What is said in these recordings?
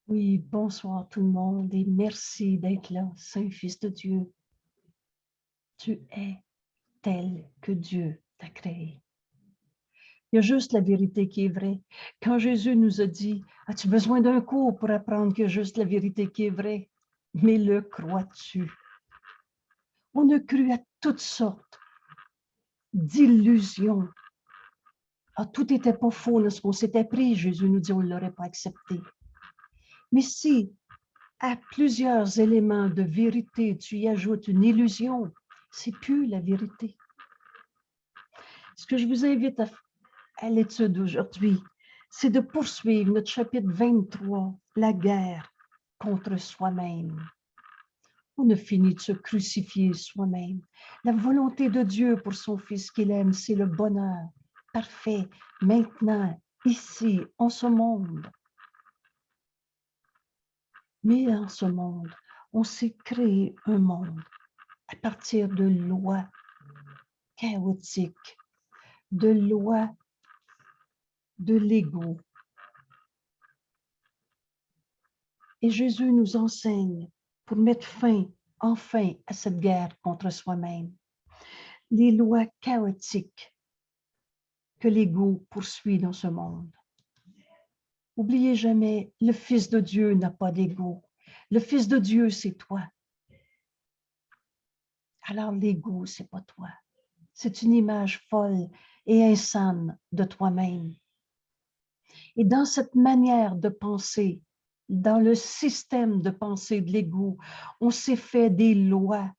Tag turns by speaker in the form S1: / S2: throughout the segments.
S1: Oui, bonsoir tout le monde et merci d'être là, Saint-Fils de Dieu. Tu es tel que Dieu t'a créé. Il y a juste la vérité qui est vraie. Quand Jésus nous a dit, as-tu besoin d'un cours pour apprendre qu'il y a juste la vérité qui est vraie? Mais le crois-tu? On a cru à toutes sortes d'illusions. Ah, tout n'était pas faux lorsqu'on s'était pris. Jésus nous dit, on ne l'aurait pas accepté. Mais si à plusieurs éléments de vérité, tu y ajoutes une illusion, c'est plus la vérité. Ce que je vous invite à l'étude d'aujourd'hui, c'est de poursuivre notre chapitre 23, la guerre contre soi-même. On a fini de se crucifier soi-même. La volonté de Dieu pour son Fils qu'il aime, c'est le bonheur parfait, maintenant, ici, en ce monde. Mais dans ce monde, on s'est créé un monde à partir de lois chaotiques, de lois de l'ego. Et Jésus nous enseigne pour mettre fin, enfin, à cette guerre contre soi-même. Les lois chaotiques que l'ego poursuit dans ce monde. N'oubliez jamais, le Fils de Dieu n'a pas d'ego. Le Fils de Dieu, c'est toi. Alors l'ego, c'est pas toi. C'est une image folle et insane de toi-même. Et dans cette manière de penser, dans le système de pensée de l'ego, on s'est fait des lois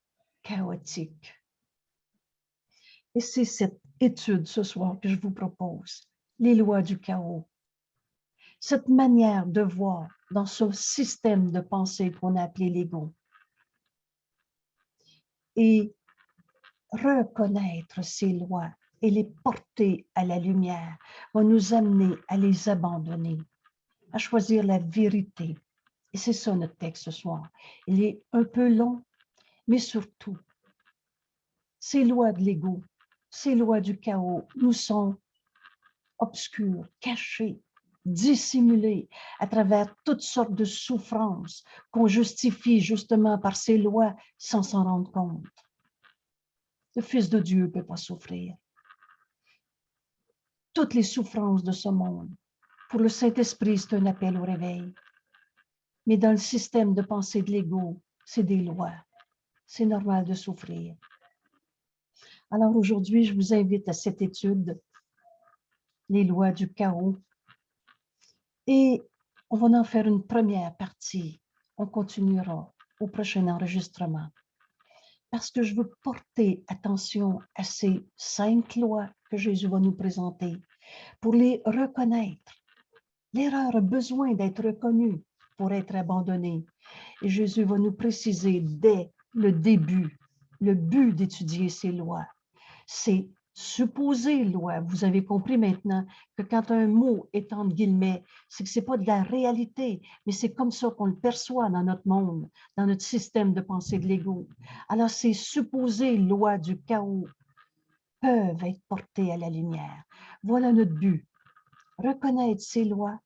S1: chaotiques. Et c'est cette étude ce soir que je vous propose, les lois du chaos. Cette manière de voir dans ce système de pensée qu'on a appelé l'ego. Et reconnaître ces lois et les porter à la lumière va nous amener à les abandonner, à choisir la vérité. Et c'est ça notre texte ce soir. Il est un peu long, mais surtout, ces lois de l'ego, ces lois du chaos nous sont obscures, cachées, dissimulées à travers toutes sortes de souffrances qu'on justifie justement par ces lois sans s'en rendre compte. Le Fils de Dieu ne peut pas souffrir. Toutes les souffrances de ce monde, pour le Saint-Esprit, c'est un appel au réveil. Mais dans le système de pensée de l'ego, c'est des lois. C'est normal de souffrir. Alors aujourd'hui, je vous invite à cette étude, les lois du chaos. Et on va en faire une première partie. On continuera au prochain enregistrement. Parce que je veux porter attention à ces 5 lois que Jésus va nous présenter pour les reconnaître. L'erreur a besoin d'être reconnue pour être abandonnée. Et Jésus va nous préciser dès le début, le but d'étudier ces lois. C'est supposer loi. Vous avez compris maintenant que quand un mot est entre guillemets, c'est que ce n'est pas de la réalité, mais c'est comme ça qu'on le perçoit dans notre monde, dans notre système de pensée de l'ego. Alors, ces supposées lois du chaos peuvent être portées à la lumière. Voilà notre but. Reconnaître ces lois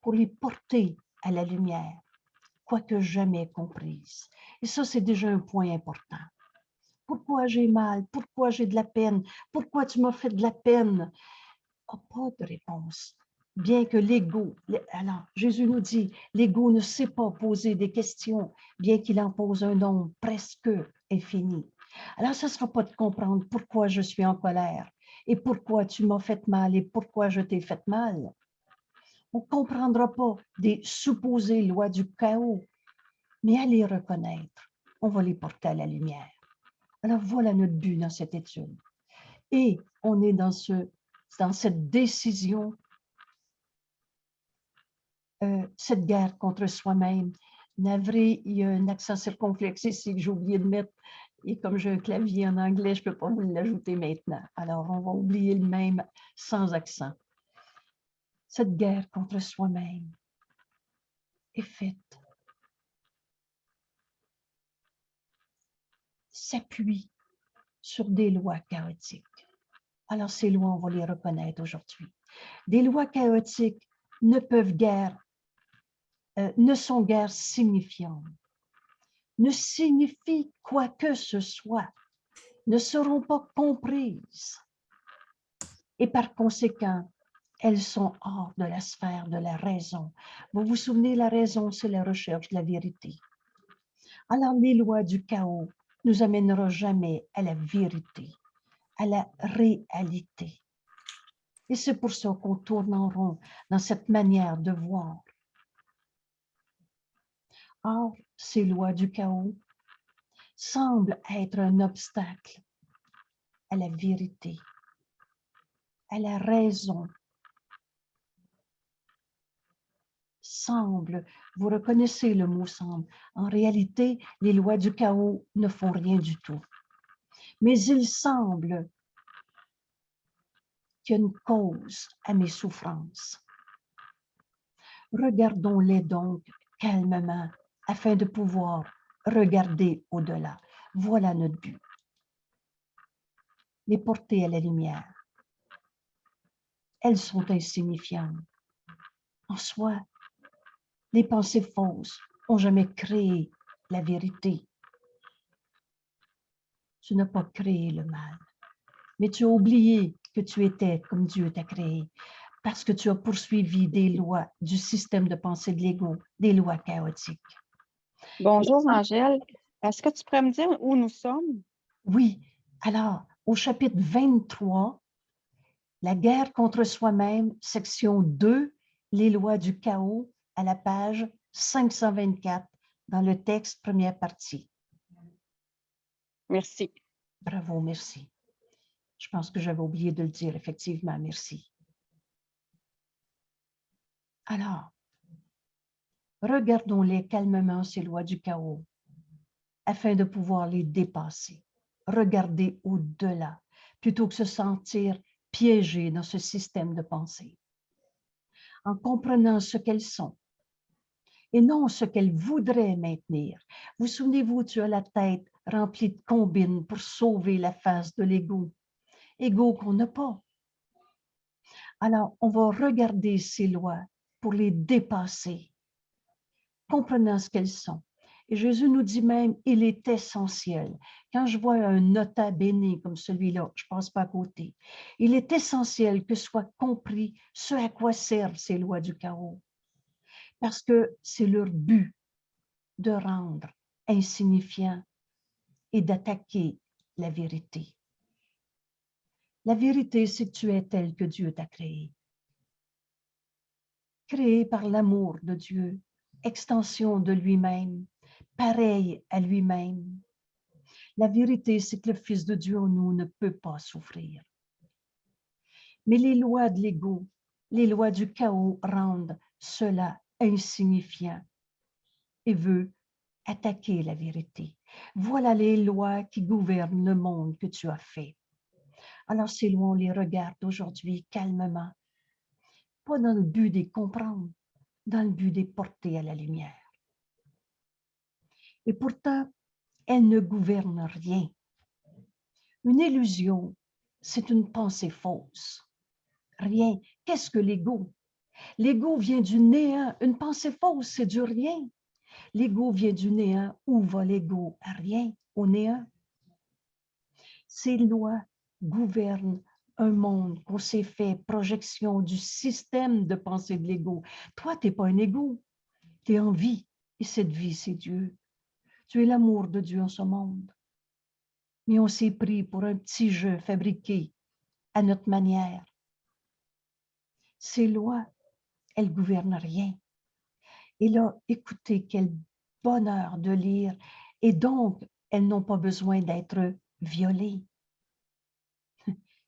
S1: pour les porter à la lumière, quoique jamais comprises. Et ça, c'est déjà un point important. Pourquoi j'ai mal? Pourquoi j'ai de la peine? Pourquoi tu m'as fait de la peine? Oh, pas de réponse. Bien que l'ego, alors Jésus nous dit, l'ego ne sait pas poser des questions, bien qu'il en pose un nombre presque infini. Alors, ce ne sera pas de comprendre pourquoi je suis en colère et pourquoi tu m'as fait mal et pourquoi je t'ai fait mal. On ne comprendra pas des supposées lois du chaos, mais à les reconnaître, on va les porter à la lumière. Alors voilà notre but dans cette étude. Et on est dans cette décision, cette guerre contre soi-même. Navré, il y a un accent circonflexe ici que j'ai oublié de mettre. Et comme j'ai un clavier en anglais, je ne peux pas vous l'ajouter maintenant. Alors, on va oublier le même sans accent. Cette guerre contre soi-même est faite, s'appuie sur des lois chaotiques. Alors, ces lois, on va les reconnaître aujourd'hui. Des lois chaotiques ne peuvent guère ne sont guère signifiantes, ne signifient quoi que ce soit, ne seront pas comprises. Et par conséquent, elles sont hors de la sphère de la raison. Vous vous souvenez, la raison, c'est la recherche de la vérité. Alors, les lois du chaos ne nous amèneront jamais à la vérité, à la réalité. Et c'est pour ça qu'on tourne en rond dans cette manière de voir. Or, ces lois du chaos semblent être un obstacle à la vérité, à la raison. Semble, vous reconnaissez le mot semble. En réalité, les lois du chaos ne font rien du tout. Mais il semble qu'il y a une cause à mes souffrances. Regardons-les donc calmement afin de pouvoir regarder au-delà. Voilà notre but. Les porter à la lumière. Elles sont insignifiantes. En soi, les pensées fausses n'ont jamais créé la vérité. Tu n'as pas créé le mal, mais tu as oublié que tu étais comme Dieu t'a créé parce que tu as poursuivi des lois du système de pensée de l'ego, des lois chaotiques.
S2: Bonjour, Angèle. Est-ce que tu pourrais me dire où nous sommes?
S1: Oui, alors, au chapitre 23, la guerre contre soi-même, section 2, les lois du chaos, à la page 524, dans le texte, première partie.
S2: Merci.
S1: Bravo, merci. Je pense que j'avais oublié de le dire, effectivement, merci. Alors, regardons-les calmement, ces lois du chaos, afin de pouvoir les dépasser. Regarder au-delà, plutôt que se sentir piégé dans ce système de pensée. En comprenant ce qu'elles sont, et non ce qu'elles voudraient maintenir. Vous souvenez-vous, tu as la tête remplie de combines pour sauver la face de l'ego, ego qu'on n'a pas. Alors, on va regarder ces lois pour les dépasser, comprenant ce qu'elles sont. Et Jésus nous dit même, il est essentiel. Quand je vois un nota bene comme celui-là, je ne passe pas à côté. Il est essentiel que soit compris ce à quoi servent ces lois du chaos. Parce que c'est leur but de rendre insignifiant et d'attaquer la vérité. La vérité, c'est que tu es tel que Dieu t'a créé. Créé par l'amour de Dieu, extension de lui-même, pareil à lui-même. La vérité, c'est que le Fils de Dieu en nous ne peut pas souffrir. Mais les lois de l'ego, les lois du chaos rendent cela insignifiant et veut attaquer la vérité. Voilà les lois qui gouvernent le monde que tu as fait. Alors ces lois, on les regarde aujourd'hui calmement, pas dans le but de les comprendre, dans le but de les porter à la lumière. Et pourtant, elles ne gouvernent rien. Une illusion, c'est une pensée fausse. Rien. Qu'est-ce que l'ego? L'ego vient du néant. Une pensée fausse, c'est du rien. L'ego vient du néant. Où va l'ego? À rien, au néant. Ces lois gouvernent un monde qu'on s'est fait projection du système de pensée de l'ego. Toi, tu n'es pas un ego. Tu es en vie. Et cette vie, c'est Dieu. Tu es l'amour de Dieu en ce monde. Mais on s'est pris pour un petit jeu fabriqué à notre manière. Ces lois, elles ne gouvernent rien. Et là, écoutez, quel bonheur de lire. Et donc, elles n'ont pas besoin d'être violées.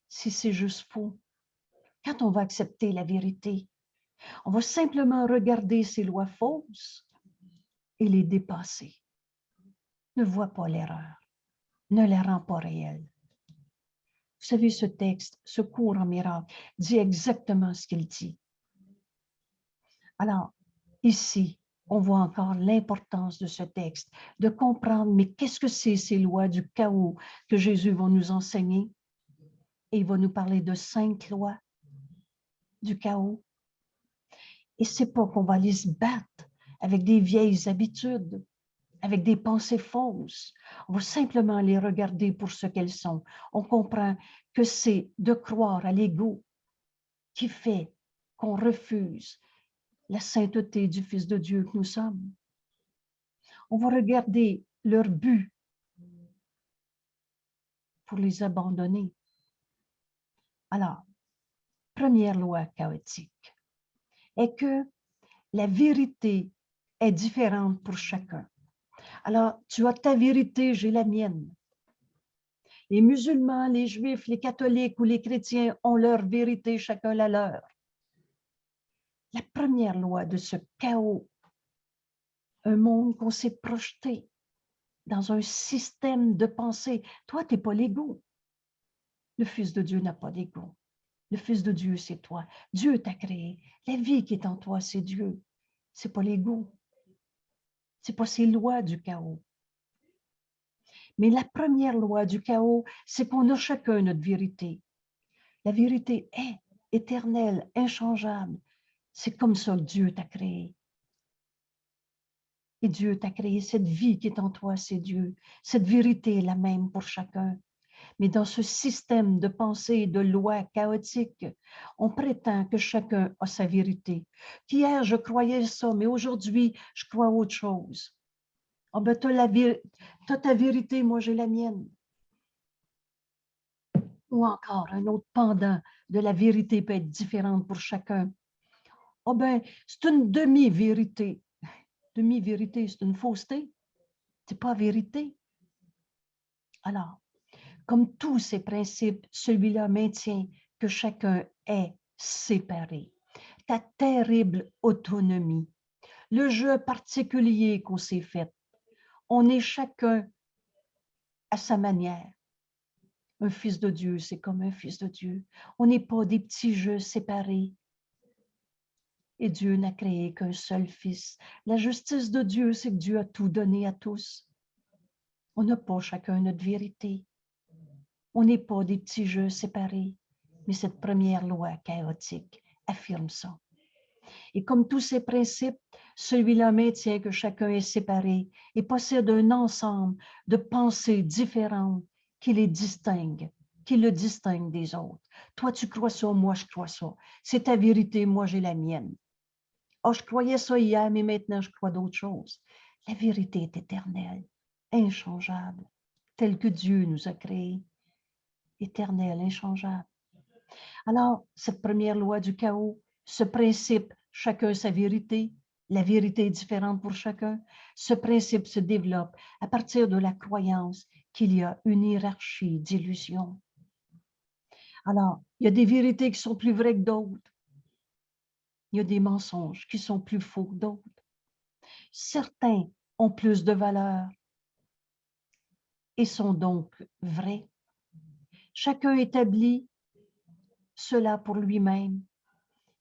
S1: Si c'est juste faux, quand on va accepter la vérité, on va simplement regarder ces lois fausses et les dépasser. Ne vois pas l'erreur, ne la rends pas réelle. Vous savez, ce texte, ce cours en miracle, dit exactement ce qu'il dit. Alors, ici, on voit encore l'importance de ce texte, de comprendre, mais qu'est-ce que c'est ces lois du chaos que Jésus va nous enseigner? Et il va nous parler de 5 lois du chaos. Et c'est pas qu'on va aller se battre avec des vieilles habitudes, avec des pensées fausses. On va simplement les regarder pour ce qu'elles sont. On comprend que c'est de croire à l'ego qui fait qu'on refuse la sainteté du Fils de Dieu que nous sommes. On va regarder leur but pour les abandonner. Alors, première loi chaotique est que la vérité est différente pour chacun. Alors, tu as ta vérité, j'ai la mienne. Les musulmans, les juifs, les catholiques ou les chrétiens ont leur vérité, chacun la leur. La première loi de ce chaos, un monde qu'on s'est projeté dans un système de pensée. Toi, tu n'es pas l'ego. Le Fils de Dieu n'a pas d'ego. Le Fils de Dieu, c'est toi. Dieu t'a créé. La vie qui est en toi, c'est Dieu. Ce n'est pas l'ego. Ce n'est pas ces lois du chaos. Mais la première loi du chaos, c'est qu'on a chacun notre vérité. La vérité est éternelle, inchangeable. C'est comme ça que Dieu t'a créé. Et Dieu t'a créé. Cette vie qui est en toi, c'est Dieu. Cette vérité est la même pour chacun. Mais dans ce système de pensée et de lois chaotiques, on prétend que chacun a sa vérité. Hier, je croyais ça, mais aujourd'hui, je crois autre chose. Oh ben, tu as ta vérité, moi j'ai la mienne. Ou encore, un autre pendant de la vérité peut être différente pour chacun. Oh ben, c'est une demi-vérité. Demi-vérité, c'est une fausseté. C'est pas vérité. Alors, comme tous ces principes, celui-là maintient que chacun est séparé. Ta terrible autonomie, le jeu particulier qu'on s'est fait, on est chacun à sa manière. Un fils de Dieu, c'est comme un fils de Dieu. On n'est pas des petits jeux séparés. Et Dieu n'a créé qu'un seul fils. La justice de Dieu, c'est que Dieu a tout donné à tous. On n'a pas chacun notre vérité. On n'est pas des petits jeux séparés. Mais cette première loi chaotique affirme ça. Et comme tous ces principes, celui-là maintient que chacun est séparé et possède un ensemble de pensées différentes qui les distinguent, qui le distinguent des autres. Toi, tu crois ça, moi, je crois ça. C'est ta vérité, moi, j'ai la mienne. Oh, je croyais ça hier, mais maintenant, je crois d'autres choses. La vérité est éternelle, inchangeable, telle que Dieu nous a créés. Éternelle, inchangeable. Alors, cette première loi du chaos, ce principe, chacun sa vérité, la vérité est différente pour chacun, ce principe se développe à partir de la croyance qu'il y a une hiérarchie d'illusions. Alors, il y a des vérités qui sont plus vraies que d'autres. Il y a des mensonges qui sont plus faux que d'autres. Certains ont plus de valeur et sont donc vrais. Chacun établit cela pour lui-même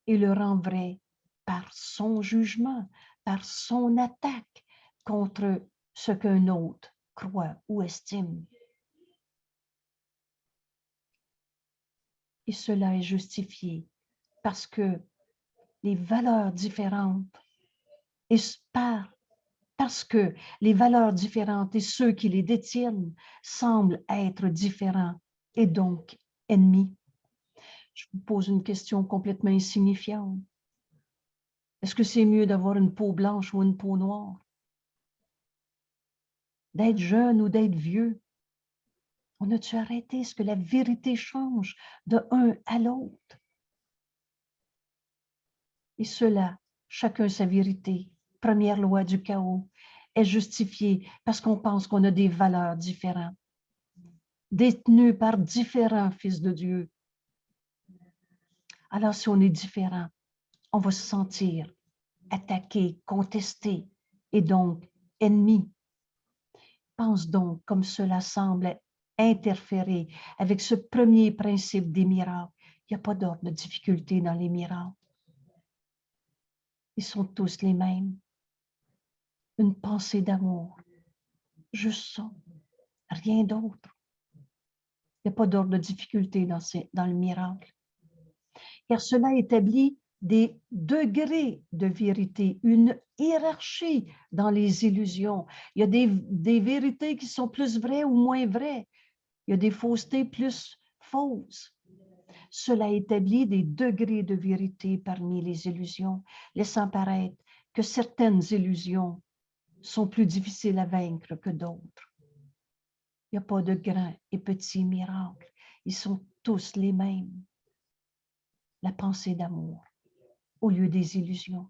S1: et le rend vrai par son jugement, par son attaque contre ce qu'un autre croit ou estime. Et cela est justifié parce que les valeurs différentes et parce que les valeurs différentes et ceux qui les détiennent semblent être différents et donc ennemis. Je vous pose une question complètement insignifiante. Est-ce que c'est mieux d'avoir une peau blanche ou une peau noire? D'être jeune ou d'être vieux? On a-tu arrêté? Est-ce que la vérité change de un à l'autre? Et cela, chacun sa vérité, première loi du chaos, est justifiée parce qu'on pense qu'on a des valeurs différentes, détenues par différents fils de Dieu. Alors, si on est différent, on va se sentir attaqué, contesté et donc ennemi. Pense donc comme cela semble interférer avec ce premier principe des miracles. Il n'y a pas d'ordre de difficulté dans les miracles. Ils sont tous les mêmes. Une pensée d'amour. Juste ça. Rien d'autre. Il n'y a pas d'ordre de difficulté dans le miracle. Car cela établit des degrés de vérité, une hiérarchie dans les illusions. Il y a des vérités qui sont plus vraies ou moins vraies. Il y a des faussetés plus fausses. Cela établit des degrés de vérité parmi les illusions, laissant paraître que certaines illusions sont plus difficiles à vaincre que d'autres. Il n'y a pas de grands et petits miracles. Ils sont tous les mêmes. La pensée d'amour au lieu des illusions.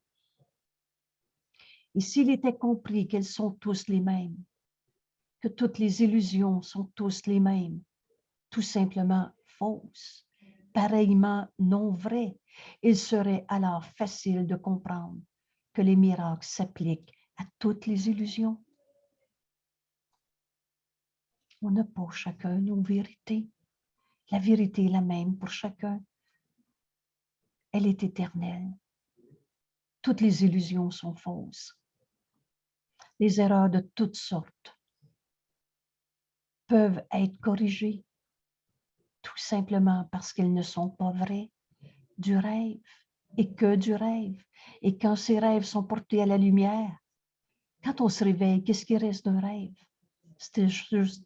S1: Et s'il était compris qu'elles sont tous les mêmes, que toutes les illusions sont tous les mêmes, tout simplement fausses, pareillement non vraies, il serait alors facile de comprendre que les miracles s'appliquent à toutes les illusions. On n'a pas chacun nos vérités. La vérité est la même pour chacun. Elle est éternelle. Toutes les illusions sont fausses. Les erreurs de toutes sortes peuvent être corrigées tout simplement parce qu'elles ne sont pas vraies, du rêve et que du rêve. Et quand ces rêves sont portés à la lumière, quand on se réveille, qu'est-ce qui reste d'un rêve? C'était juste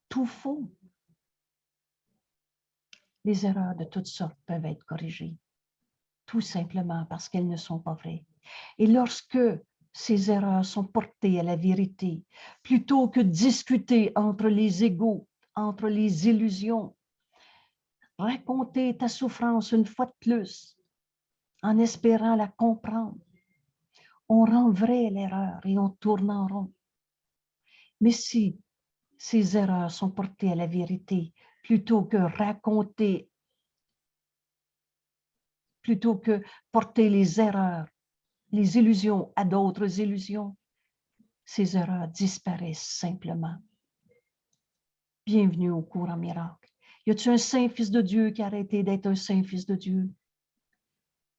S1: tout faux. Les erreurs de toutes sortes peuvent être corrigées, tout simplement parce qu'elles ne sont pas vraies. Et lorsque ces erreurs sont portées à la vérité, plutôt que de discuter entre les égos, entre les illusions, raconter ta souffrance une fois de plus, en espérant la comprendre, on rend vraie l'erreur et on tourne en rond. Mais si ces erreurs sont portées à la vérité, plutôt que raconter, plutôt que porter les erreurs, les illusions à d'autres illusions, ces erreurs disparaissent simplement. Bienvenue au cours en miracle. Y a-t-il un saint fils de Dieu qui a arrêté d'être un saint fils de Dieu?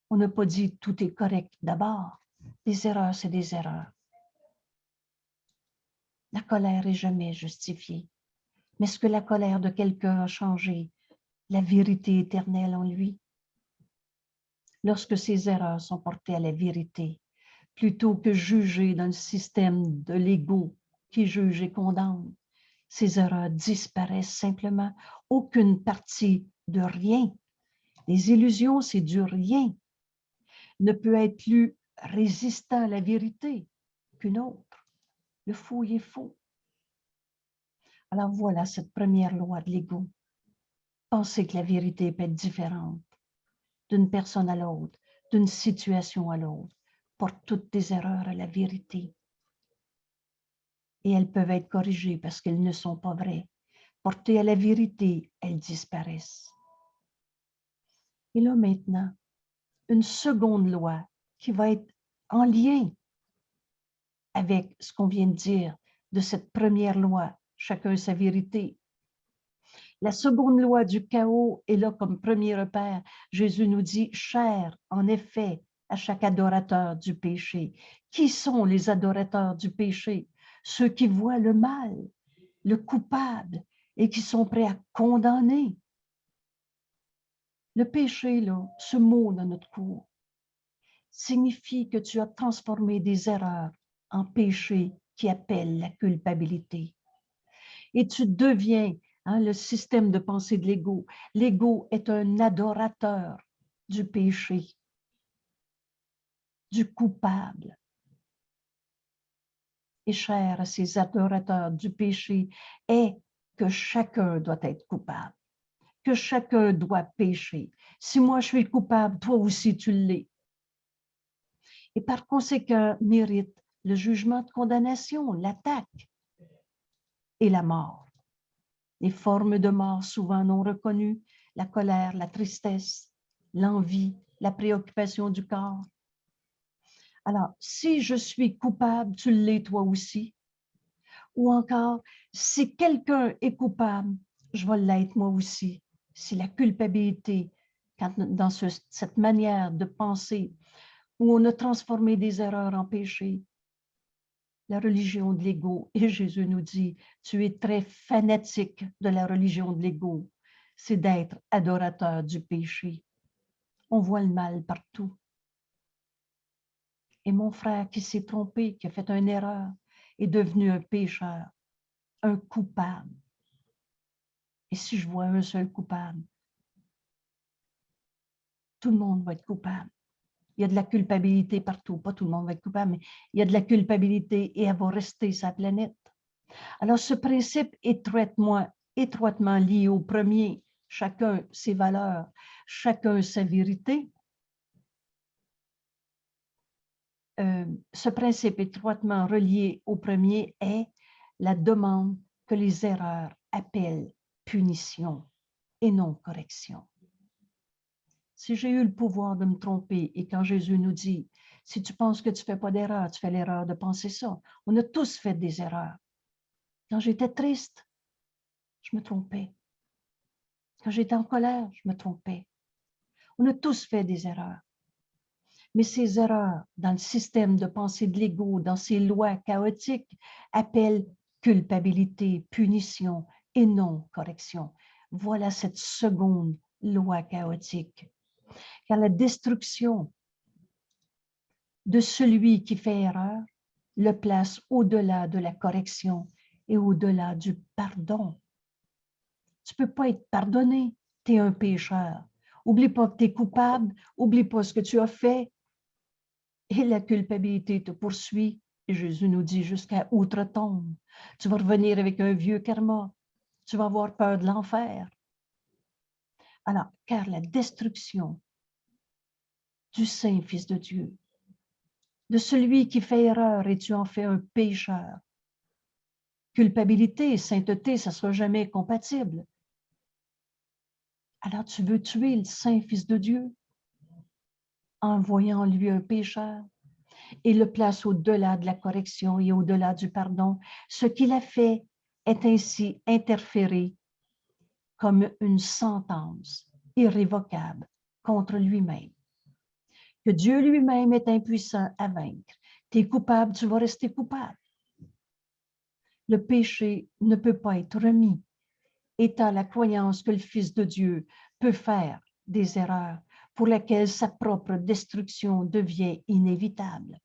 S1: On n'a pas dit tout est correct d'abord. Les erreurs, c'est des erreurs. La colère est jamais justifiée. Mais est-ce que la colère de quelqu'un a changé la vérité éternelle en lui? Lorsque ces erreurs sont portées à la vérité, plutôt que jugées dans le système de l'ego qui juge et condamne, ces erreurs disparaissent simplement. Aucune partie de rien. Les illusions, c'est du rien. Ne peut être plus résistant à la vérité qu'une autre. Le faux est faux. Alors voilà cette première loi de l'ego. Penser que la vérité peut être différente d'une personne à l'autre, d'une situation à l'autre, porte toutes tes erreurs à la vérité. Et elles peuvent être corrigées parce qu'elles ne sont pas vraies. Portées à la vérité, elles disparaissent. Et là maintenant, une seconde loi qui va être en lien avec ce qu'on vient de dire de cette première loi, chacun sa vérité. La seconde loi du chaos est là comme premier repère. Jésus nous dit, cher, en effet, à chaque adorateur du péché. Qui sont les adorateurs du péché? Ceux qui voient le mal, le coupable et qui sont prêts à condamner. Le péché, là, ce mot dans notre cours, signifie que tu as transformé des erreurs en péché qui appellent la culpabilité. Et tu deviens le système de pensée de l'ego. L'ego est un adorateur du péché, du coupable. Et cher à ces adorateurs du péché est que chacun doit être coupable, que chacun doit pécher. Si moi je suis coupable, toi aussi tu l'es. Et par conséquent, mérite le jugement de condamnation, l'attaque et la mort. Les formes de mort souvent non reconnues, la colère, la tristesse, l'envie, la préoccupation du corps. Alors, si je suis coupable, tu l'es toi aussi. Ou encore, si quelqu'un est coupable, je vais l'être moi aussi. Si la culpabilité, dans cette manière de penser, où on a transformé des erreurs en péché, la religion de l'ego, et Jésus nous dit, tu es très fanatique de la religion de l'ego, c'est d'être adorateur du péché. On voit le mal partout. Et mon frère qui s'est trompé, qui a fait une erreur, est devenu un pécheur, un coupable. Et si je vois un seul coupable, tout le monde va être coupable. Il y a de la culpabilité partout. Pas tout le monde va être coupable, mais il y a de la culpabilité et elle va rester sa planète. Alors, ce principe étroitement lié au premier, chacun ses valeurs, chacun sa vérité. Ce principe étroitement relié au premier est la demande que les erreurs appellent punition et non correction. Si j'ai eu le pouvoir de me tromper et quand Jésus nous dit, si tu penses que tu ne fais pas d'erreur, tu fais l'erreur de penser ça. On a tous fait des erreurs. Quand j'étais triste, je me trompais. Quand j'étais en colère, je me trompais. On a tous fait des erreurs. Mais ces erreurs, dans le système de pensée de l'ego, dans ces lois chaotiques, appellent culpabilité, punition et non correction. Voilà cette seconde loi chaotique. Car la destruction de celui qui fait erreur le place au-delà de la correction et au-delà du pardon. Tu ne peux pas être pardonné, tu es un pécheur. Oublie pas que tu es coupable, oublie pas ce que tu as fait et la culpabilité te poursuit. Et Jésus nous dit jusqu'à outre-tombe. Tu vas revenir avec un vieux karma. Tu vas avoir peur de l'enfer. Alors, car la destruction du Saint Fils de Dieu, de celui qui fait erreur et tu en fais un pécheur. Culpabilité et sainteté, ça ne sera jamais compatible. Alors tu veux tuer le Saint Fils de Dieu en voyant en lui un pécheur et le place au-delà de la correction et au-delà du pardon. Ce qu'il a fait est ainsi interféré comme une sentence irrévocable contre lui-même. Que Dieu lui-même est impuissant à vaincre. Tu es coupable, tu vas rester coupable. Le péché ne peut pas être remis, étant la croyance que le Fils de Dieu peut faire des erreurs pour lesquelles sa propre destruction devient inévitable.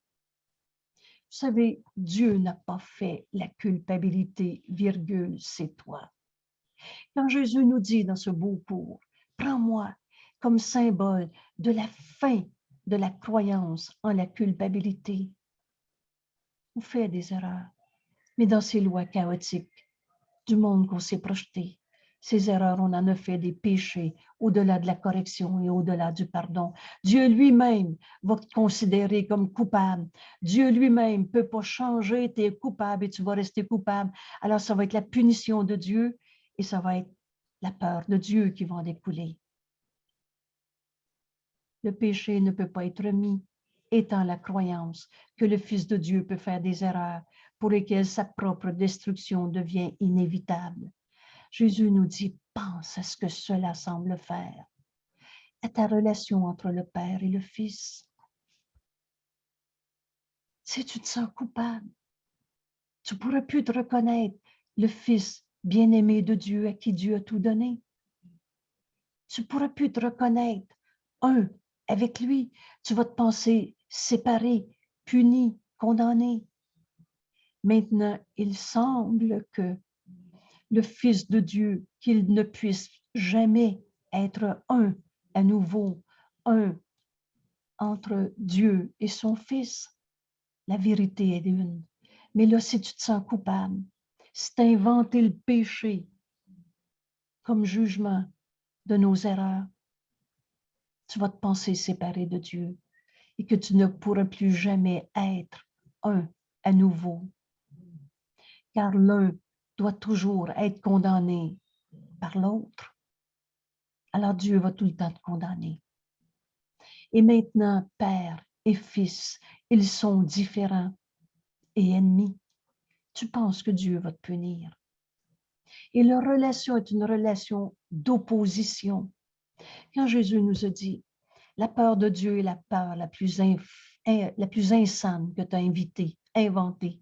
S1: Vous savez, Dieu n'a pas fait la culpabilité, virgule, c'est toi. Quand Jésus nous dit dans ce beau cours, prends-moi comme symbole de la fin de la croyance en la culpabilité. On fait des erreurs, mais dans ces lois chaotiques du monde qu'on s'est projeté, ces erreurs, on en a fait des péchés au-delà de la correction et au-delà du pardon. Dieu lui-même va te considérer comme coupable. Dieu lui-même ne peut pas changer, tu es coupable et tu vas rester coupable. Alors, ça va être la punition de Dieu et ça va être la peur de Dieu qui va en découler. Le péché ne peut pas être remis, étant la croyance que le Fils de Dieu peut faire des erreurs pour lesquelles sa propre destruction devient inévitable. Jésus nous dit, pense à ce que cela semble faire, à ta relation entre le Père et le Fils. Si tu te sens coupable, tu ne pourras plus te reconnaître le Fils bien-aimé de Dieu à qui Dieu a tout donné. Tu ne pourras plus te reconnaître un avec lui. Tu vas te penser séparé, puni, condamné. Maintenant, il semble que le Fils de Dieu, qu'il ne puisse jamais être un à nouveau, un entre Dieu et son Fils. La vérité est une. Mais là, si tu te sens coupable, si tu as inventé le péché comme jugement de nos erreurs, tu vas te penser séparé de Dieu et que tu ne pourras plus jamais être un à nouveau. Car l'un doit toujours être condamné par l'autre. Alors Dieu va tout le temps te condamner. Et maintenant, Père et Fils, ils sont différents et ennemis. Tu penses que Dieu va te punir. Et leur relation est une relation d'opposition. Quand Jésus nous a dit, la peur de Dieu est la peur la plus insane que tu as inventée.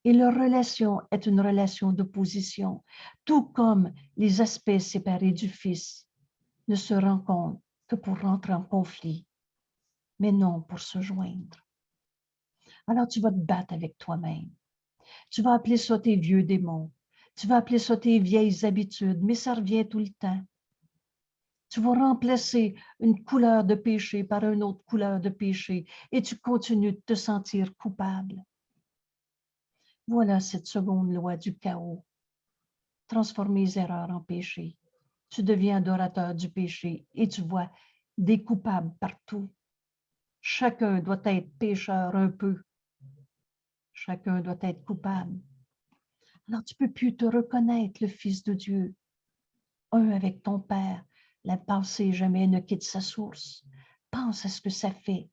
S1: Et leur relation est une relation d'opposition, tout comme les aspects séparés du Fils ne se rencontrent que pour rentrer en conflit. mais non pour se joindre. Alors tu vas te battre avec toi-même. Tu vas appeler ça tes vieux démons. Tu vas appeler ça tes vieilles habitudes, mais ça revient tout le temps. Tu vas remplacer une couleur de péché par une autre couleur de péché et tu continues de te sentir coupable. Voilà cette seconde loi du chaos. Transformer les erreurs en péché. Tu deviens adorateur du péché et tu vois des coupables partout. Chacun doit être pécheur un peu. Chacun doit être coupable. Alors tu ne peux plus te reconnaître le Fils de Dieu, un avec ton Père. La pensée jamais ne quitte sa source. Pense à ce que ça fait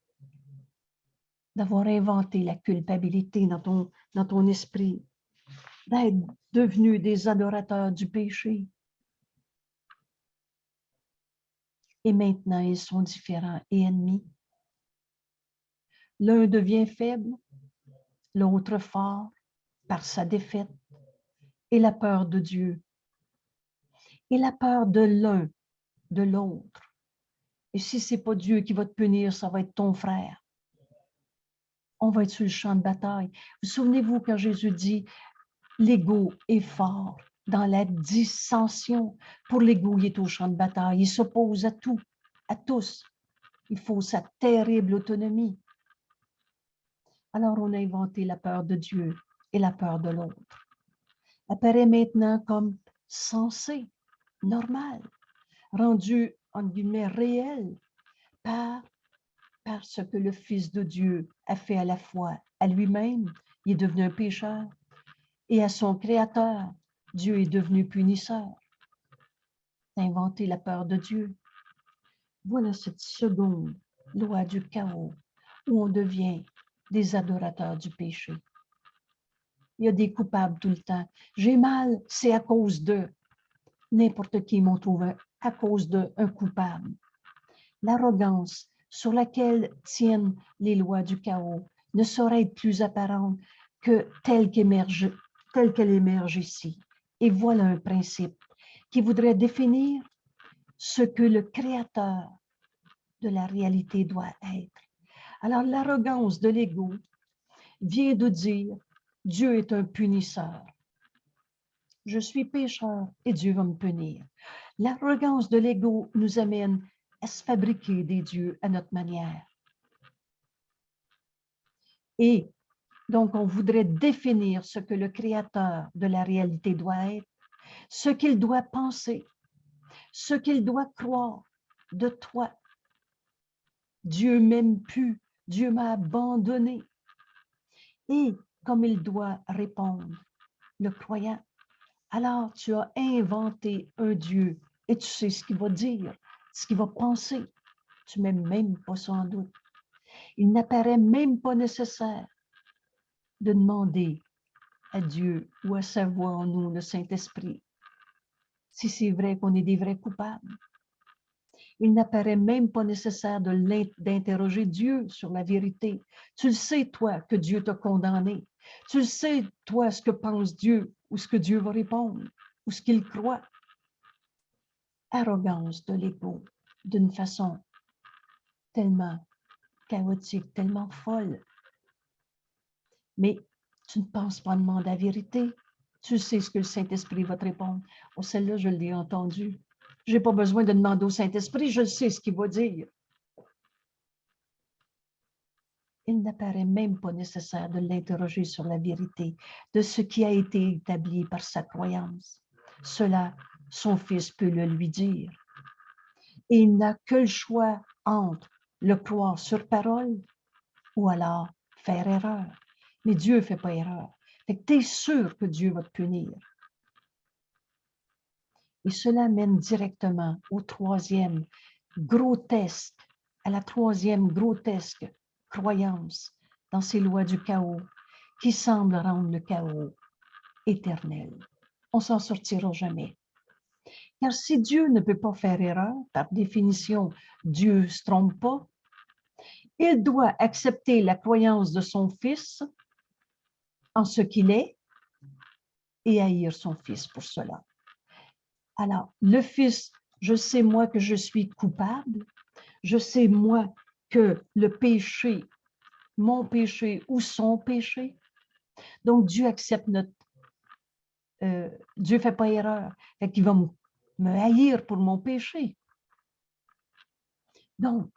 S1: d'avoir inventé la culpabilité dans ton esprit, d'être devenu des adorateurs du péché. Et maintenant, ils sont différents et ennemis. L'un devient faible, l'autre fort par sa défaite et la peur de Dieu et la peur de l'un, de l'autre. Et si ce n'est pas Dieu qui va te punir, ça va être ton frère. On va être sur le champ de bataille. Vous souvenez-vous quand Jésus dit « l'ego est fort dans la dissension ». Pour l'ego, il est au champ de bataille. Il s'oppose à tout, à tous. Il faut sa terrible autonomie. Alors, on a inventé la peur de Dieu et la peur de l'autre. Apparaît maintenant comme sensé, normal, rendu, en guillemets, réel par ce que le Fils de Dieu a fait à la fois à lui-même, il est devenu un pécheur, et à son Créateur, Dieu est devenu punisseur. Inventé la peur de Dieu. Voilà cette seconde loi du chaos où on devient des adorateurs du péché. Il y a des coupables tout le temps. J'ai mal, c'est à cause de. N'importe qui m'en trouve à cause d'un coupable. L'arrogance sur laquelle tiennent les lois du chaos ne saurait être plus apparente que telle qu'elle émerge ici. Et voilà un principe qui voudrait définir ce que le créateur de la réalité doit être. Alors l'arrogance de l'ego vient de dire Dieu est un punisseur. Je suis pécheur et Dieu va me punir. L'arrogance de l'ego nous amène à se fabriquer des dieux à notre manière. Et donc, on voudrait définir ce que le créateur de la réalité doit être, ce qu'il doit penser, ce qu'il doit croire de toi. Dieu m'aime plus, Dieu m'a abandonné. Et comme il doit répondre, le croyant, alors tu as inventé un Dieu et tu sais ce qu'il va dire, ce qu'il va penser. Tu ne mets même pas ça en doute. Il n'apparaît même pas nécessaire de demander à Dieu ou à sa voix en nous, le Saint-Esprit, si c'est vrai qu'on est des vrais coupables. Il n'apparaît même pas nécessaire d'interroger Dieu sur la vérité. Tu le sais, toi, que Dieu t'a condamné. Tu le sais, toi, ce que pense Dieu ou ce que Dieu va répondre ou ce qu'il croit. Arrogance de l'ego d'une façon tellement chaotique, tellement folle. Mais tu ne penses pas demander la vérité. Tu sais ce que le Saint-Esprit va te répondre. Oh, celle-là, je l'ai entendue. Je n'ai pas besoin de demander au Saint-Esprit, je sais ce qu'il va dire. Il n'apparaît même pas nécessaire de l'interroger sur la vérité de ce qui a été établi par sa croyance. Cela, son Fils peut le lui dire. Et il n'a que le choix entre le croire sur parole ou alors faire erreur. Mais Dieu ne fait pas erreur. Fait que tu es sûr que Dieu va te punir. Et cela mène directement au troisième grotesque, à la troisième grotesque croyance dans ces lois du chaos qui semblent rendre le chaos éternel. On s'en sortira jamais. Car si Dieu ne peut pas faire erreur, par définition, Dieu ne se trompe pas, il doit accepter la croyance de son Fils en ce qu'il est et haïr son Fils pour cela. Alors, le Fils, je sais moi que je suis coupable, je sais moi que le péché, mon péché ou son péché. Donc, Dieu accepte notre... Dieu ne fait pas erreur. Fait qu'il va me haïr pour mon péché. Donc,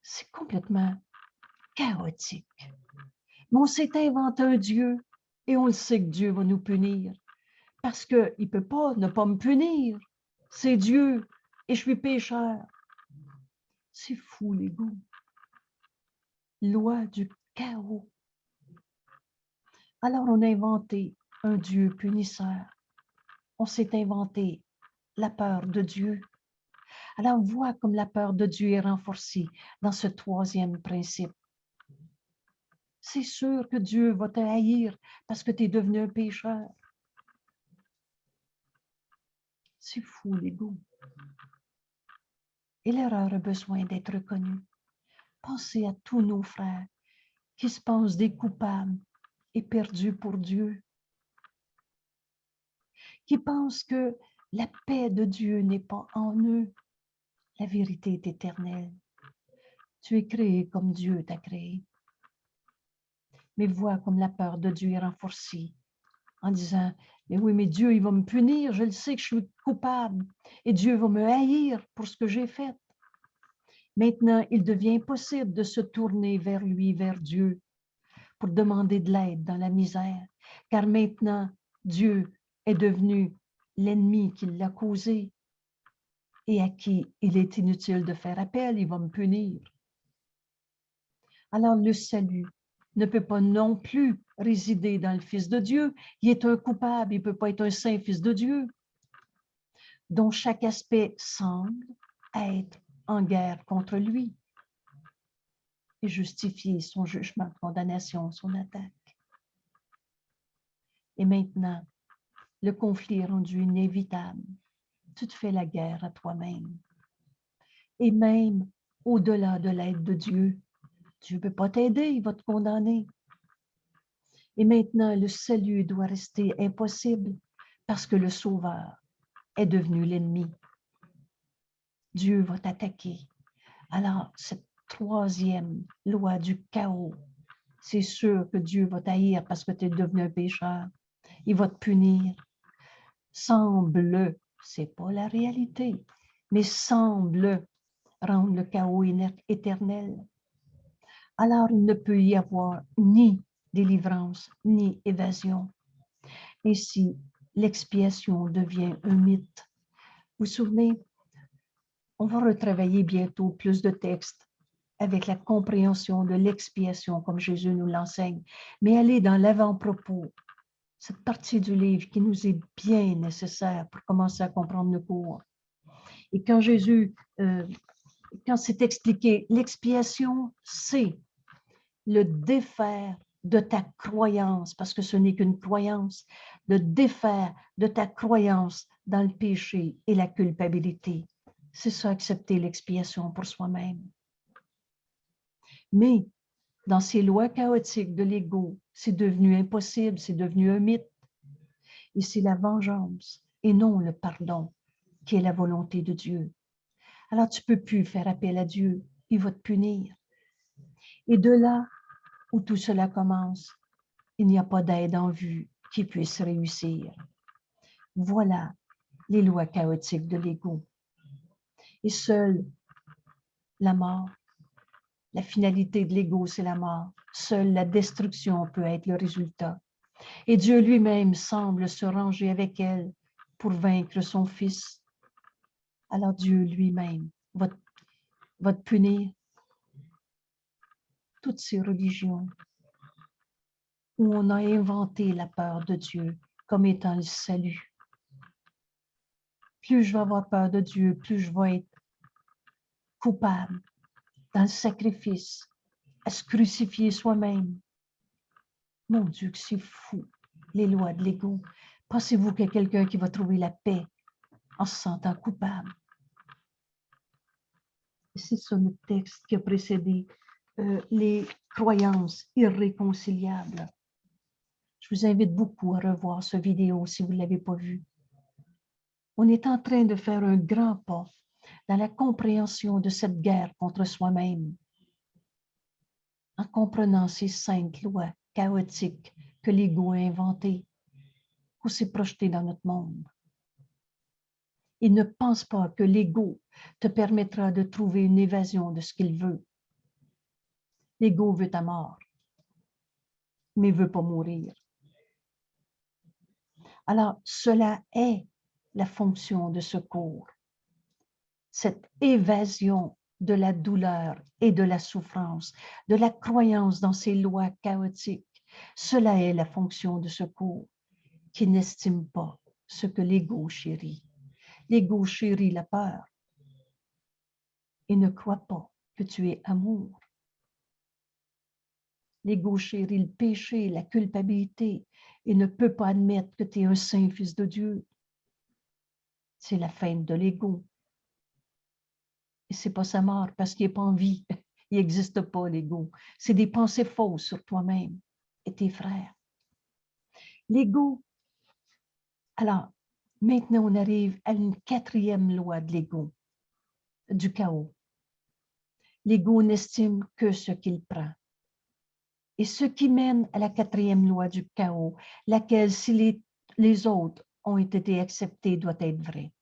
S1: c'est complètement chaotique. Mais on s'est inventé un Dieu et on le sait que Dieu va nous punir parce qu'il ne peut pas ne pas me punir. C'est Dieu et je suis pécheur. C'est fou, l'ego. Loi du chaos. Alors, on a inventé un Dieu punisseur. On s'est inventé la peur de Dieu. Alors, on voit comme la peur de Dieu est renforcée dans ce troisième principe. C'est sûr que Dieu va te haïr parce que tu es devenu un pécheur. C'est fou, l'ego. Et l'erreur a besoin d'être reconnue. Pensez à tous nos frères qui se pensent des coupables et perdus pour Dieu, qui pensent que la paix de Dieu n'est pas en eux. La vérité est éternelle. Tu es créé comme Dieu t'a créé. Mais vois comme la peur de Dieu est renforcée en disant, mais oui, mais Dieu, il va me punir, je le sais que je suis coupable et Dieu va me haïr pour ce que j'ai fait. Maintenant, il devient impossible de se tourner vers lui, vers Dieu, pour demander de l'aide dans la misère, car maintenant, Dieu est devenu l'ennemi qui l'a causé et à qui il est inutile de faire appel, il va me punir. Alors le salut ne peut pas non plus résider dans le Fils de Dieu. Il est un coupable, il ne peut pas être un saint Fils de Dieu, dont chaque aspect semble être en guerre contre lui et justifier son jugement, condamnation, son attaque. Et maintenant, le conflit est rendu inévitable. Tu te fais la guerre à toi-même. Et même au-delà de l'aide de Dieu, Dieu ne peut pas t'aider, il va te condamner. Et maintenant, le salut doit rester impossible parce que le Sauveur est devenu l'ennemi. Dieu va t'attaquer. Alors, cette troisième loi du chaos, c'est sûr que Dieu va t'haïr parce que tu es devenu un pécheur. Il va te punir. Semble, c'est pas la réalité, mais semble rendre le chaos éternel. Alors, il ne peut y avoir ni délivrance, ni évasion. Ainsi, l'expiation devient un mythe. Vous vous souvenez, on va retravailler bientôt plus de textes avec la compréhension de l'expiation comme Jésus nous l'enseigne, mais aller dans l'avant-propos, cette partie du livre qui nous est bien nécessaire pour commencer à comprendre le cours. Et quand Jésus, quand c'est expliqué, l'expiation, c'est le défaire de ta croyance, parce que ce n'est qu'une croyance, le défaire de ta croyance dans le péché et la culpabilité. C'est ça, accepter l'expiation pour soi-même. Mais dans ces lois chaotiques de l'ego, c'est devenu impossible, c'est devenu un mythe. Et c'est la vengeance et non le pardon qui est la volonté de Dieu. Alors tu ne peux plus faire appel à Dieu, il va te punir. Et de là où tout cela commence, il n'y a pas d'aide en vue qui puisse réussir. Voilà les lois chaotiques de l'ego. Et seule la mort, la finalité de l'ego, c'est la mort. Seule la destruction peut être le résultat. Et Dieu lui-même semble se ranger avec elle pour vaincre son Fils. Alors Dieu lui-même va te punir. Toutes ces religions où on a inventé la peur de Dieu comme étant le salut. Plus je vais avoir peur de Dieu, plus je vais être coupable dans le sacrifice, à se crucifier soi-même. Mon Dieu, que c'est fou, les lois de l'ego. Pensez-vous qu'il y a quelqu'un qui va trouver la paix en se sentant coupable? C'est ça notre texte qui a précédé les croyances irréconciliables. Je vous invite beaucoup à revoir cette vidéo si vous ne l'avez pas vue. On est en train de faire un grand pas dans la compréhension de cette guerre contre soi-même. en comprenant ces saintes lois chaotiques que l'ego a inventées pour s'y projeter dans notre monde. Et ne pense pas que l'ego te permettra de trouver une évasion de ce qu'il veut. L'ego veut ta mort, mais ne veut pas mourir. Alors, cela est la fonction de ce cours. Cette évasion de la douleur et de la souffrance, de la croyance dans ces lois chaotiques, cela est la fonction de ce cours qui n'estime pas ce que l'ego chérit. L'ego chérit la peur et ne croit pas que tu es amour. L'ego chérit le péché, la culpabilité et ne peut pas admettre que tu es un saint fils de Dieu. C'est la feinte de l'ego. Et c'est pas sa mort parce qu'il n'est pas en vie. Il n'existe pas, l'ego. C'est des pensées fausses sur toi-même et tes frères. L'ego. Alors, maintenant, on arrive à une quatrième loi de l'ego, du chaos. L'ego n'estime que ce qu'il prend. Et ce qui mène à la quatrième loi du chaos, laquelle, si les autres ont été acceptés, doit être vraie.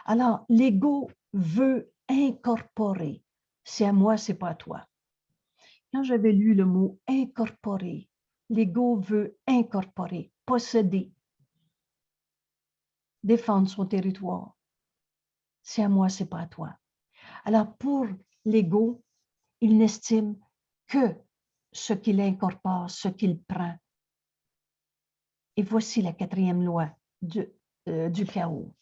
S1: Alors, l'ego veut incorporer. C'est à moi, c'est pas à toi. Quand j'avais lu le mot incorporer, l'ego veut incorporer, posséder, défendre son territoire. C'est à moi, c'est pas à toi. Alors, pour l'ego, il n'estime que ce qu'il incorpore, ce qu'il prend. Et voici la quatrième loi du chaos.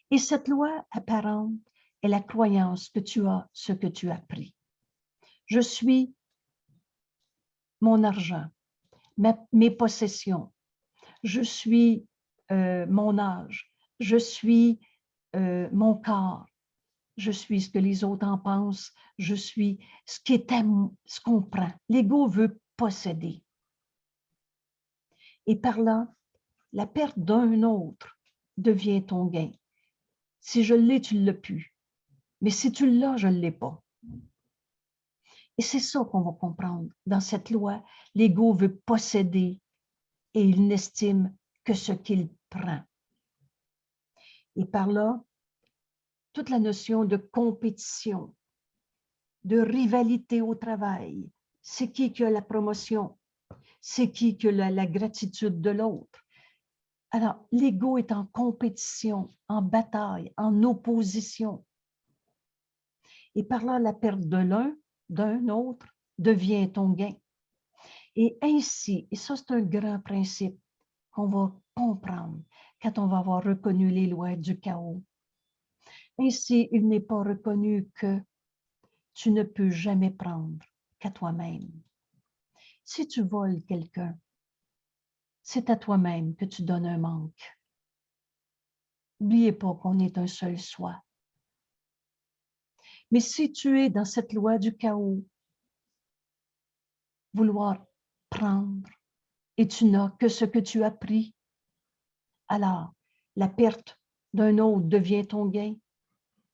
S1: Et cette loi apparente est la croyance que tu as ce que tu as pris. Je suis mon argent, mes possessions, je suis mon âge, je suis mon corps, je suis ce que les autres en pensent, je suis ce qui est ce qu'on prend. L'ego veut posséder. Et par là, la perte d'un autre devient ton gain. Si je l'ai, tu ne l'as plus. Mais si tu l'as, je ne l'ai pas. Et c'est ça qu'on va comprendre. Dans cette loi, l'ego veut posséder et il n'estime que ce qu'il prend. Et par là, toute la notion de compétition, de rivalité au travail, c'est qui a la promotion, c'est qui a la gratitude de l'autre. Alors, l'ego est en compétition, en bataille, en opposition. Et par là, la perte de l'un, d'un autre, devient ton gain. Et ainsi, et ça c'est un grand principe qu'on va comprendre quand on va avoir reconnu les lois du chaos. Ainsi, il n'est pas reconnu que tu ne peux jamais prendre qu'à toi-même. Si tu voles quelqu'un, c'est à toi-même que tu donnes un manque. N'oubliez pas qu'on est un seul soi. Mais si tu es dans cette loi du chaos, vouloir prendre, et tu n'as que ce que tu as pris, alors la perte d'un autre devient ton gain.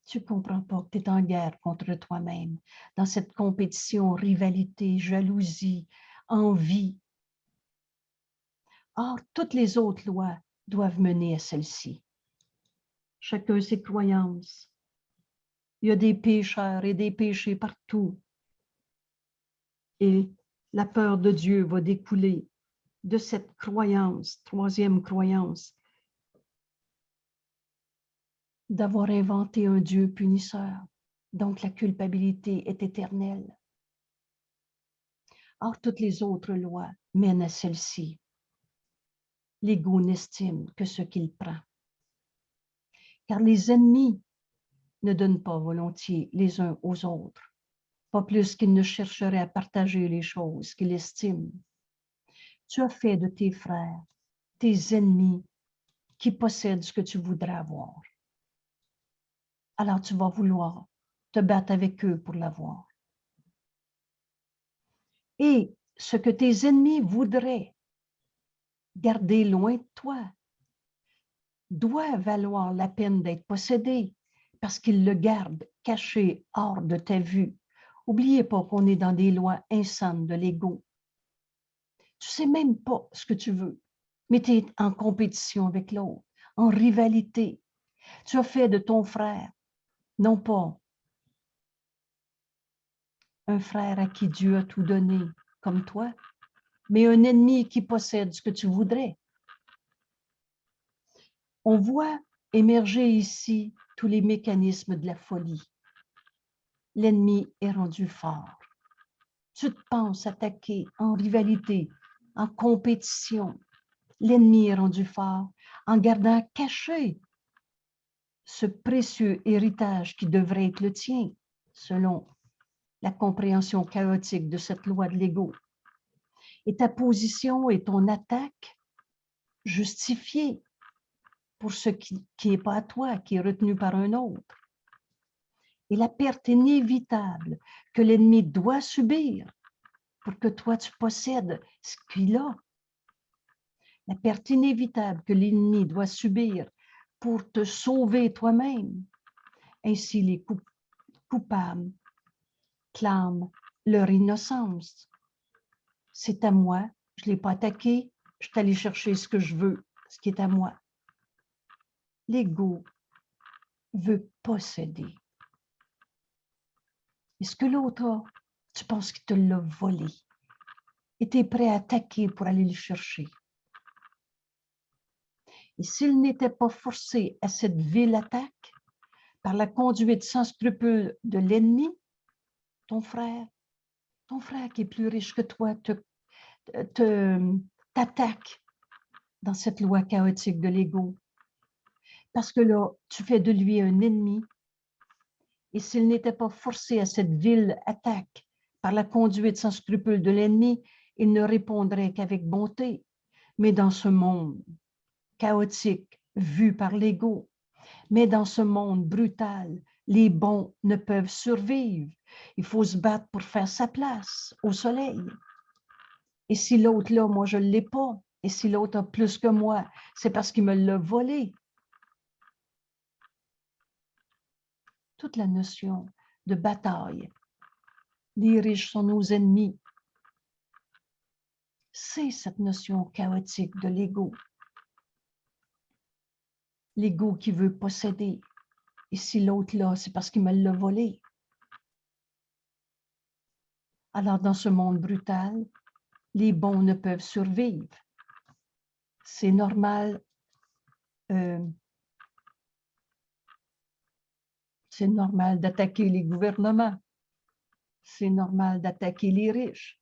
S1: Tu ne comprends pas que tu es en guerre contre toi-même, dans cette compétition, rivalité, jalousie, envie. Or, toutes les autres lois doivent mener à celle-ci. Chacun ses croyances. Il y a des pécheurs et des péchés partout. Et la peur de Dieu va découler de cette croyance, troisième croyance, d'avoir inventé un Dieu punisseur. Donc, la culpabilité est éternelle. Or, toutes les autres lois mènent à celle-ci. L'ego n'estime que ce qu'il prend. Car les ennemis ne donnent pas volontiers les uns aux autres, pas plus qu'ils ne chercheraient à partager les choses qu'ils estiment. Tu as fait de tes frères tes ennemis qui possèdent ce que tu voudrais avoir. Alors tu vas vouloir te battre avec eux pour l'avoir. Et ce que tes ennemis voudraient garder loin de toi doit valoir la peine d'être possédé parce qu'ils le gardent caché hors de ta vue N'oubliez pas qu'on est dans des lois insanes de l'ego. Tu ne sais même pas ce que tu veux, mais tu es en compétition avec l'autre, en rivalité. Tu as fait de ton frère, non pas un frère à qui Dieu a tout donné comme toi, mais un ennemi qui possède ce que tu voudrais. On voit émerger ici tous les mécanismes de la folie. L'ennemi est rendu fort. Tu te penses attaquer en rivalité, en compétition. L'ennemi est rendu fort en gardant caché ce précieux héritage qui devrait être le tien, selon la compréhension chaotique de cette loi de l'ego. Et ta position et ton attaque justifiée pour ce qui n'est pas à toi, qui est retenu par un autre. Et la perte inévitable que l'ennemi doit subir pour que toi tu possèdes ce qu'il a. La perte inévitable que l'ennemi doit subir pour te sauver toi-même. Ainsi les coupables clament leur innocence. C'est à moi, je ne l'ai pas attaqué, je suis allé chercher ce que je veux, ce qui est à moi. L'ego veut posséder. Et ce que l'autre a, tu penses qu'il te l'a volé. Et tu es prêt à attaquer pour aller le chercher. Et s'il n'était pas forcé à cette vile attaque par la conduite sans scrupule de l'ennemi, ton frère qui est plus riche que toi, t'attaque dans cette loi chaotique de l'ego. Parce que là, tu fais de lui un ennemi. Et s'il n'était pas forcé à cette vile attaque par la conduite sans scrupule de l'ennemi, il ne répondrait qu'avec bonté. Mais dans ce monde chaotique vu par l'ego, mais dans ce monde brutal, les bons ne peuvent survivre. Il faut se battre pour faire sa place au soleil. Et si l'autre là, moi je ne l'ai pas, et si l'autre a plus que moi, c'est parce qu'il me l'a volé. Toute la notion de bataille. Les riches sont nos ennemis. C'est cette notion chaotique de l'ego. L'ego qui veut posséder. Et si l'autre là, c'est parce qu'il me l'a volé. Alors dans ce monde brutal, les bons ne peuvent survivre. C'est normal. C'est normal d'attaquer les gouvernements. C'est normal d'attaquer les riches.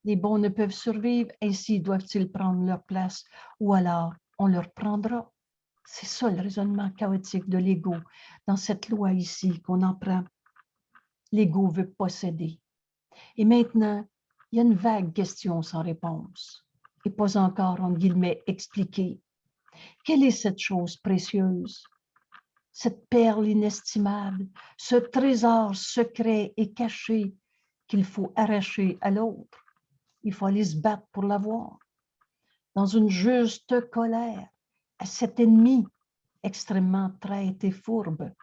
S1: Les bons ne peuvent survivre, ainsi doivent-ils prendre leur place, ou alors on leur prendra. C'est ça le raisonnement chaotique de l'ego. Dans cette loi ici qu'on en prend, l'ego veut posséder. Et maintenant, il y a une vague question sans réponse, et pas encore, en guillemets, expliquée. Quelle est cette chose précieuse? Cette perle inestimable, ce trésor secret et caché qu'il faut arracher à l'autre. Il faut aller se battre pour l'avoir. Dans une juste colère à cet ennemi extrêmement traître et fourbe.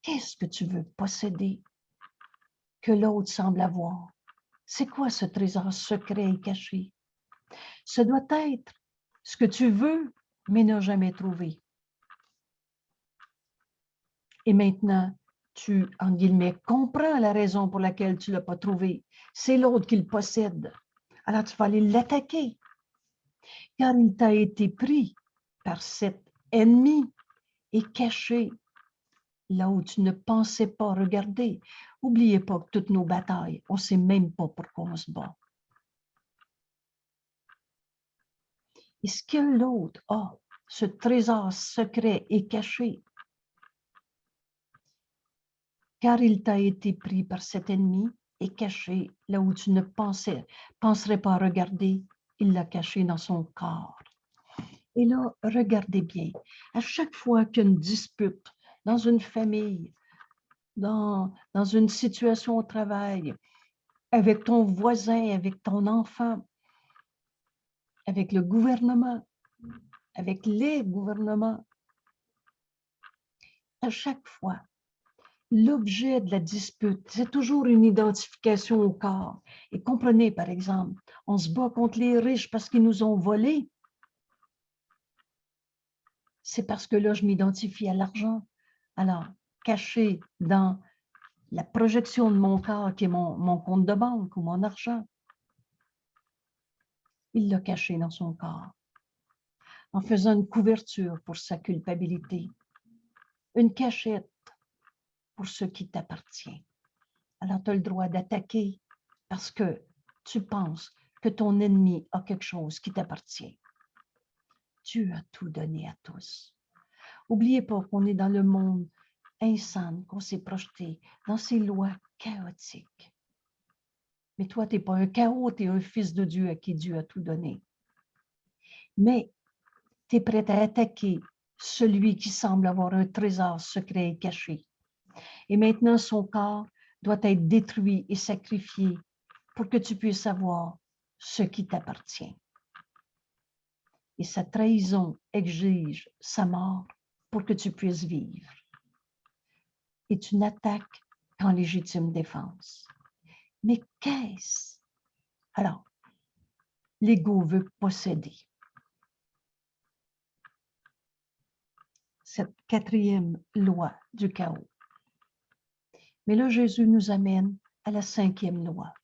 S1: Qu'est-ce que tu veux posséder que l'autre semble avoir? C'est quoi ce trésor secret et caché? Ce doit être ce que tu veux, mais n'as jamais trouvé. Et maintenant, tu, en guillemets, comprends la raison pour laquelle tu ne l'as pas trouvé. C'est l'autre qui le possède. Alors, tu vas aller l'attaquer. Car il t'a été pris par cet ennemi et caché là où tu ne pensais pas regarder. N'oubliez pas que toutes nos batailles, on ne sait même pas pourquoi on se bat. Et ce que l'autre a, ce trésor secret et caché, car il t'a été pris par cet ennemi et caché là où tu ne penserais pas regarder, il l'a caché dans son corps. Et là, regardez bien, à chaque fois qu'il y a une dispute dans une famille, dans une situation au travail, avec ton voisin, avec ton enfant, avec le gouvernement, avec les gouvernements, à chaque fois l'objet de la dispute, c'est toujours une identification au corps. Et comprenez, par exemple, on se bat contre les riches parce qu'ils nous ont volés. C'est parce que là, je m'identifie à l'argent. Alors, caché dans la projection de mon corps qui est mon compte de banque ou mon argent, il l'a caché dans son corps en faisant une couverture pour sa culpabilité, une cachette pour ce qui t'appartient. Alors, tu as le droit d'attaquer parce que tu penses que ton ennemi a quelque chose qui t'appartient. Dieu a tout donné à tous. N'oubliez pas qu'on est dans le monde insane, qu'on s'est projeté dans ces lois chaotiques. Mais toi, tu n'es pas un chaos, tu es un fils de Dieu à qui Dieu a tout donné. Mais tu es prêt à attaquer celui qui semble avoir un trésor secret et caché. Et maintenant, son corps doit être détruit et sacrifié pour que tu puisses avoir ce qui t'appartient. Et sa trahison exige sa mort pour que tu puisses vivre. Et tu n'attaques qu'en légitime défense. Mais qu'est-ce? Alors, l'ego veut posséder. Cette quatrième loi du chaos. Mais là, Jésus nous amène à la cinquième loi.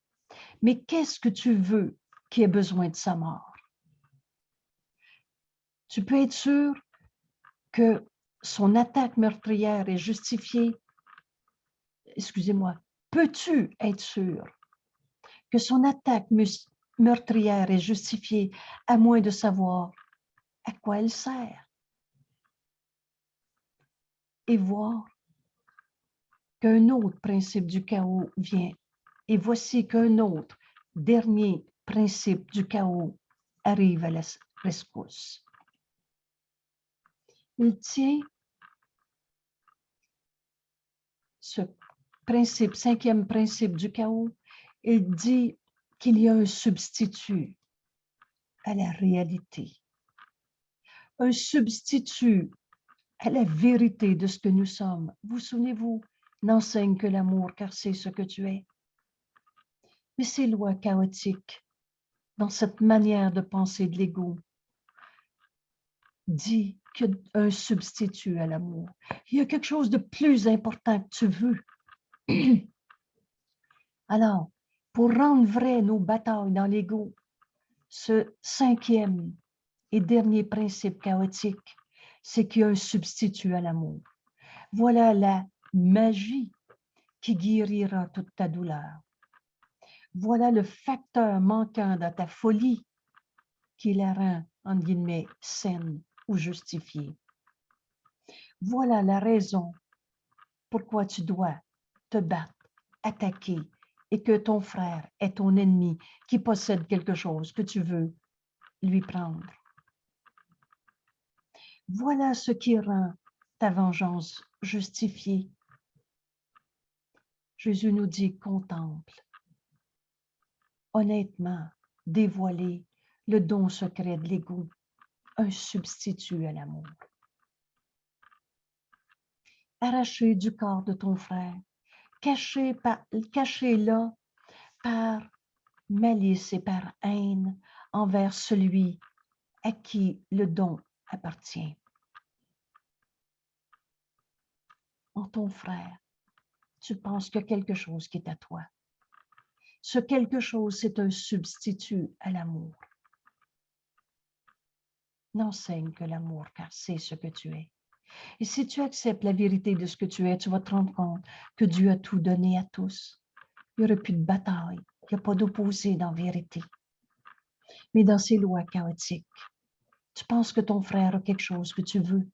S1: Mais qu'est-ce que tu veux qui ait besoin de sa mort? Tu peux être sûr que son attaque meurtrière est justifiée. Excusez-moi, peux-tu être sûr que son attaque meurtrière est justifiée à moins de savoir à quoi elle sert? Et voir qu'un autre principe du chaos vient. Et voici qu'un autre, dernier principe du chaos arrive à la rescousse. Il tient ce principe, cinquième principe du chaos, il dit qu'il y a un substitut à la réalité, un substitut à la vérité de ce que nous sommes. Vous souvenez-vous, n'enseigne que l'amour car c'est ce que tu es. Mais ces lois chaotiques, dans cette manière de penser de l'ego, dit qu'il y a un substitut à l'amour. Il y a quelque chose de plus important que tu veux. Alors, pour rendre vrai nos batailles dans l'ego, ce cinquième et dernier principe chaotique, c'est qu'il y a un substitut à l'amour. Voilà la magie qui guérira toute ta douleur. Voilà le facteur manquant dans ta folie qui la rend, entre guillemets, saine ou justifiée. Voilà la raison pourquoi tu dois te battre, attaquer, et que ton frère est ton ennemi qui possède quelque chose que tu veux lui prendre. Voilà ce qui rend ta vengeance justifiée. Jésus nous dit, contemple, honnêtement, dévoiler le don secret de l'ego, un substitut à l'amour. Arraché du corps de ton frère, caché là par malice et par haine envers celui à qui le don appartient. En ton frère, tu penses qu'il y a quelque chose qui est à toi. Ce quelque chose, c'est un substitut à l'amour. N'enseigne que l'amour, car c'est ce que tu es. Et si tu acceptes la vérité de ce que tu es, tu vas te rendre compte que Dieu a tout donné à tous. Il n'y aura plus de bataille, il n'y a pas d'opposé dans la vérité. Mais dans ces lois chaotiques, tu penses que ton frère a quelque chose que tu veux,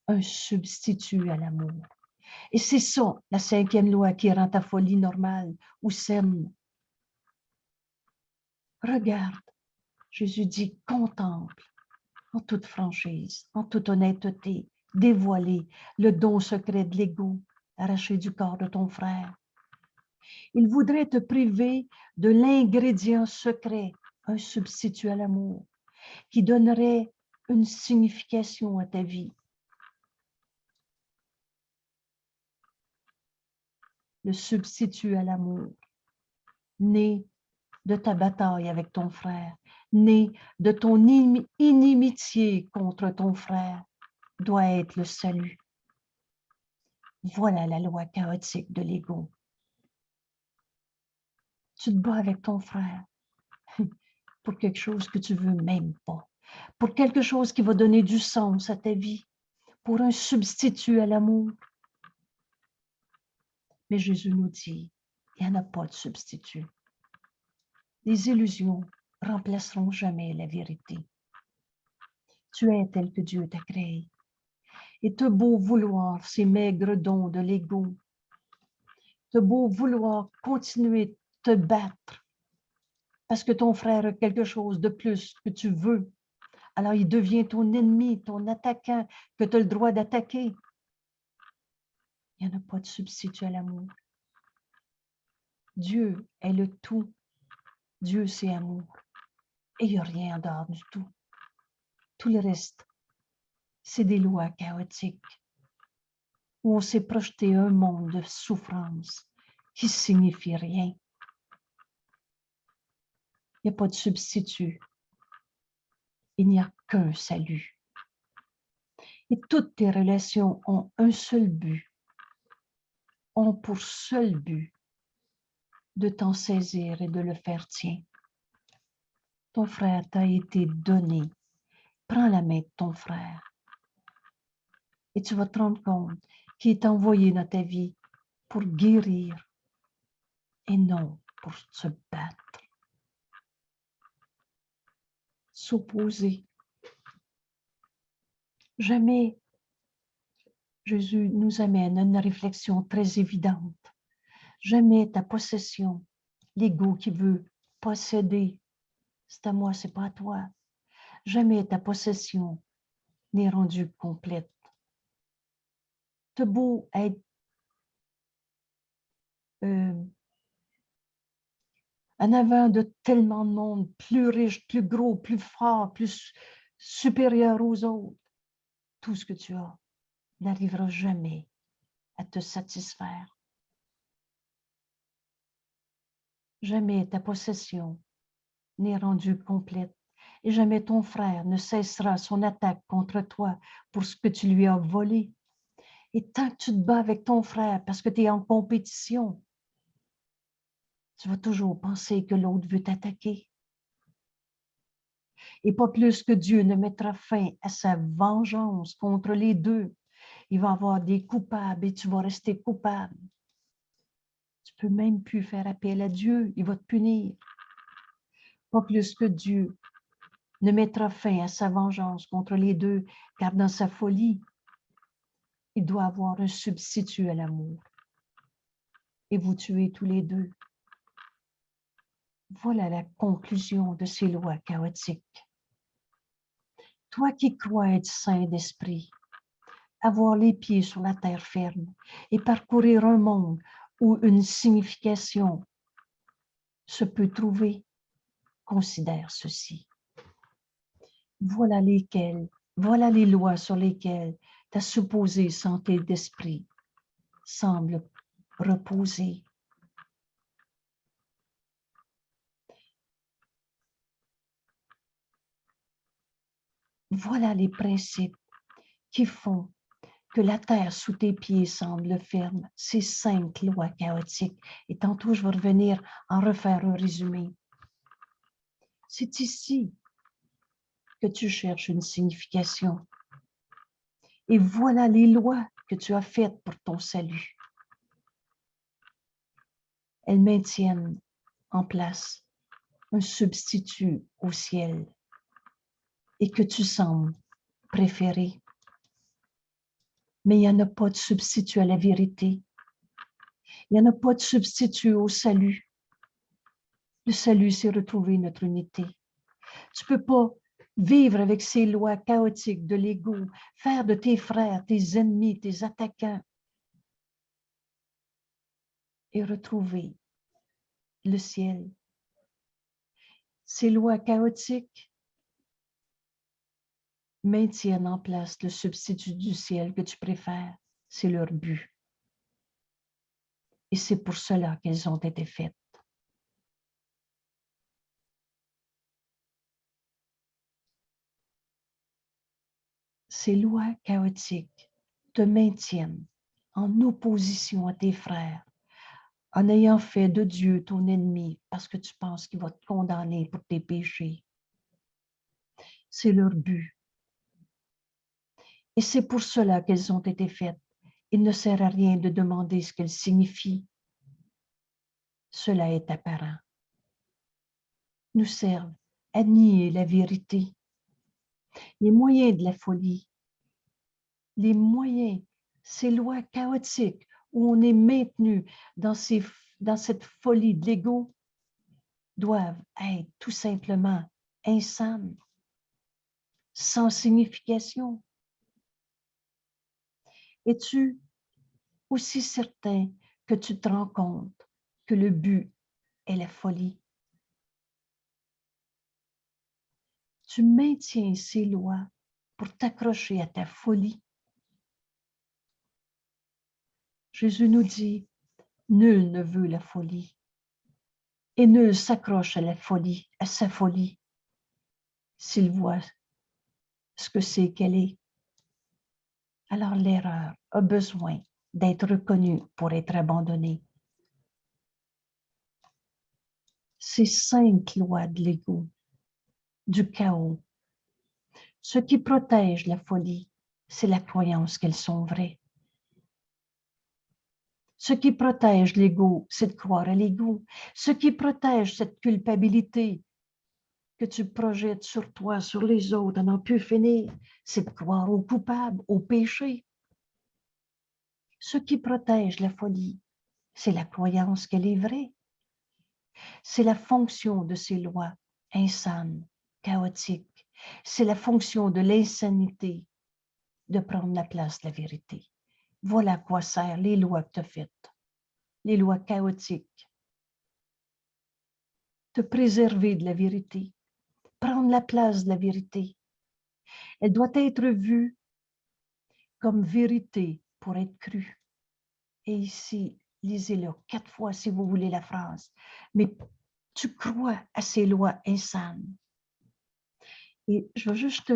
S1: un substitut à l'amour. Et c'est ça, la cinquième loi qui rend ta folie normale ou saine. Regarde, Jésus dit, contemple en toute franchise, en toute honnêteté, dévoiler le don secret de l'ego arraché du corps de ton frère. Il voudrait te priver de l'ingrédient secret, un substitut à l'amour, qui donnerait une signification à ta vie. le substitut à l'amour, né de ta bataille avec ton frère, né de ton inimitié contre ton frère, doit être le salut. Voilà la loi chaotique de l'ego. Tu te bats avec ton frère pour quelque chose que tu veux même pas, pour quelque chose qui va donner du sens à ta vie, pour un substitut à l'amour. Mais Jésus nous dit, il n'y en a pas de substitut. Les illusions remplaceront jamais la vérité. Tu es tel que Dieu t'a créé. Et t'as beau vouloir ces maigres dons de l'ego, t'as beau vouloir continuer de te battre parce que ton frère a quelque chose de plus que tu veux, alors il devient ton ennemi, ton attaquant, que tu as le droit d'attaquer. Il n'y en a pas de substitut à l'amour. Dieu est le tout. Dieu, c'est amour. Et il n'y a rien en dehors du tout. Tout le reste, c'est des lois chaotiques où on s'est projeté un monde de souffrance qui signifie rien. Il n'y a pas de substitut. Il n'y a qu'un salut. Et toutes tes relations ont un seul but, ont pour seul but de t'en saisir et de le faire tien. Ton frère t'a été donné. Prends la main de ton frère et tu vas te rendre compte qu'il est envoyé dans ta vie pour guérir et non pour se battre. S'opposer. Jamais Jésus nous amène à une réflexion très évidente. Jamais ta possession, l'ego qui veut posséder, c'est à moi, c'est pas à toi. Jamais ta possession n'est rendue complète. T'as beau être en avant de tellement de monde, plus riche, plus gros, plus fort, plus supérieur aux autres, tout ce que tu as n'arrivera jamais à te satisfaire. Jamais ta possession n'est rendue complète et jamais ton frère ne cessera son attaque contre toi pour ce que tu lui as volé. Et tant que tu te bats avec ton frère parce que tu es en compétition, tu vas toujours penser que l'autre veut t'attaquer. Et pas plus que Dieu ne mettra fin à sa vengeance contre les deux. Il va y avoir des coupables et tu vas rester coupable. Tu ne peux même plus faire appel à Dieu, il va te punir. Pas plus que Dieu ne mettra fin à sa vengeance contre les deux, car dans sa folie, il doit avoir un substitut à l'amour. Et vous tuez tous les deux. Voilà la conclusion de ces lois chaotiques. Toi qui crois être saint d'esprit, avoir les pieds sur la terre ferme et parcourir un monde où une signification se peut trouver, considère ceci. Voilà les lois sur lesquelles ta supposée santé d'esprit semble reposer. Voilà les principes qui font que la terre sous tes pieds semble ferme, ces 5 lois chaotiques. Et tantôt, je vais revenir en refaire un résumé. C'est ici que tu cherches une signification. Et voilà les lois que tu as faites pour ton salut. Elles maintiennent en place un substitut au ciel et que tu sembles préférer. Mais il n'y en a pas de substitut à la vérité. Il n'y en a pas de substitut au salut. Le salut, c'est retrouver notre unité. Tu ne peux pas vivre avec ces lois chaotiques de l'ego, faire de tes frères, tes ennemis, tes attaquants et retrouver le ciel. Ces lois chaotiques maintiennent en place le substitut du ciel que tu préfères. C'est leur but. Et c'est pour cela qu'elles ont été faites. Ces lois chaotiques te maintiennent en opposition à tes frères, en ayant fait de Dieu ton ennemi parce que tu penses qu'il va te condamner pour tes péchés. C'est leur but. Et c'est pour cela qu'elles ont été faites. Il ne sert à rien de demander ce qu'elles signifient. Cela est apparent. Nous servent à nier la vérité. Les moyens de la folie, les moyens, ces lois chaotiques où on est maintenu dans cette folie de l'ego doivent être tout simplement insanes, sans signification. Es-tu aussi certain que tu te rends compte que le but est la folie? Tu maintiens ces lois pour t'accrocher à ta folie. Jésus nous dit, nul ne veut la folie et nul s'accroche à la folie, à sa folie, s'il voit ce que c'est qu'elle est. Alors l'erreur a besoin d'être reconnue pour être abandonnée. Ces 5 lois de l'ego, du chaos, ce qui protège la folie, c'est la croyance qu'elles sont vraies. Ce qui protège l'ego, c'est de croire à l'ego. Ce qui protège cette culpabilité que tu projettes sur toi, sur les autres, à n'en plus finir, c'est de croire au coupable, au péché. Ce qui protège la folie, c'est la croyance qu'elle est vraie. C'est la fonction de ces lois insanes, chaotiques. C'est la fonction de l'insanité de prendre la place de la vérité. Voilà à quoi servent les lois que tu as faites, les lois chaotiques. Te préserver de la vérité, prendre la place de la vérité. Elle doit être vue comme vérité pour être crue. Et ici, lisez-le 4 fois si vous voulez la phrase. Mais tu crois à ces lois insanes. Et je vais juste,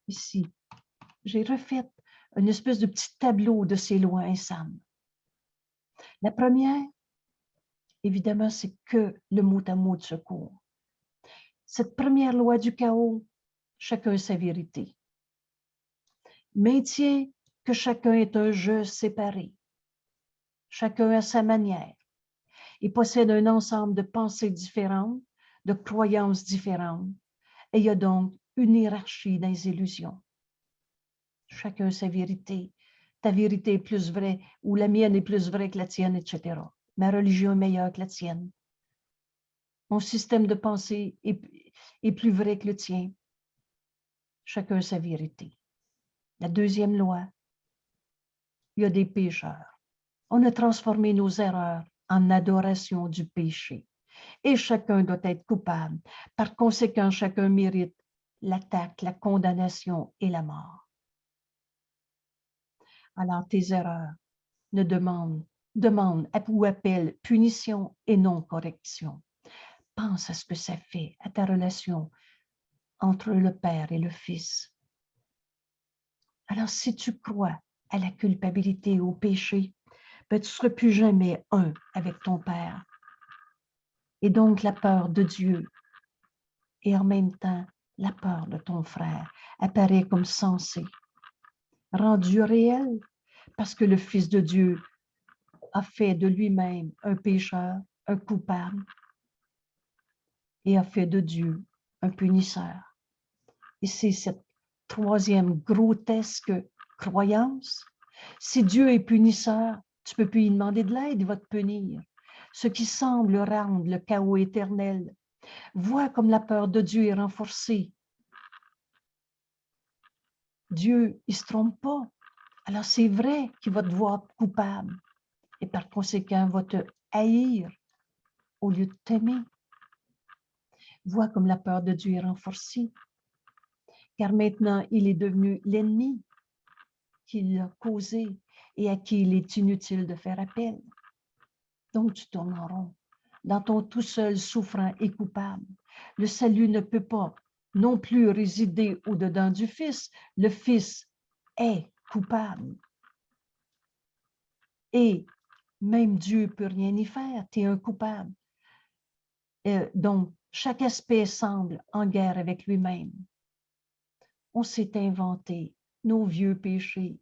S1: ici, j'ai refait une espèce de petit tableau de ces lois insanes. La première, évidemment, c'est que le mot à mot de secours. Cette première loi du chaos, chacun sa vérité. Maintient que chacun est un je séparé. Chacun à sa manière. Il possède un ensemble de pensées différentes, de croyances différentes, et il y a donc une hiérarchie dans les illusions. Chacun sa vérité. Ta vérité est plus vraie, ou la mienne est plus vraie que la tienne, etc. Ma religion est meilleure que la tienne. Mon système de pensée est plus vrai que le tien. Chacun sa vérité. La deuxième loi, il y a des pécheurs. On a transformé nos erreurs en adoration du péché. Et chacun doit être coupable. Par conséquent, chacun mérite l'attaque, la condamnation et la mort. Alors, tes erreurs ne demandent ou appellent punition et non correction. Pense à ce que ça fait, à ta relation entre le Père et le Fils. Alors, si tu crois à la culpabilité et au péché, ben, tu ne seras plus jamais un avec ton Père. Et donc, la peur de Dieu et en même temps, la peur de ton frère apparaît comme sensée, rendue réelle, parce que le Fils de Dieu a fait de lui-même un pécheur, un coupable, et a fait de Dieu un punisseur. Et c'est cette troisième grotesque croyance. Si Dieu est punisseur, tu ne peux plus lui demander de l'aide, il va te punir. Ce qui semble rendre le chaos éternel. Vois comme la peur de Dieu est renforcée. Dieu, il ne se trompe pas. Alors c'est vrai qu'il va te voir coupable et par conséquent va te haïr au lieu de t'aimer. Vois comme la peur de Dieu est renforcée, car maintenant il est devenu l'ennemi qu'il a causé et à qui il est inutile de faire appel. Donc, tu tournes en rond, dans ton tout seul souffrant et coupable. Le salut ne peut pas non plus résider au-dedans du Fils. Le Fils est coupable. Et même Dieu ne peut rien y faire. Tu es un coupable. Donc, chaque aspect semble en guerre avec lui-même. On s'est inventé nos vieux péchés.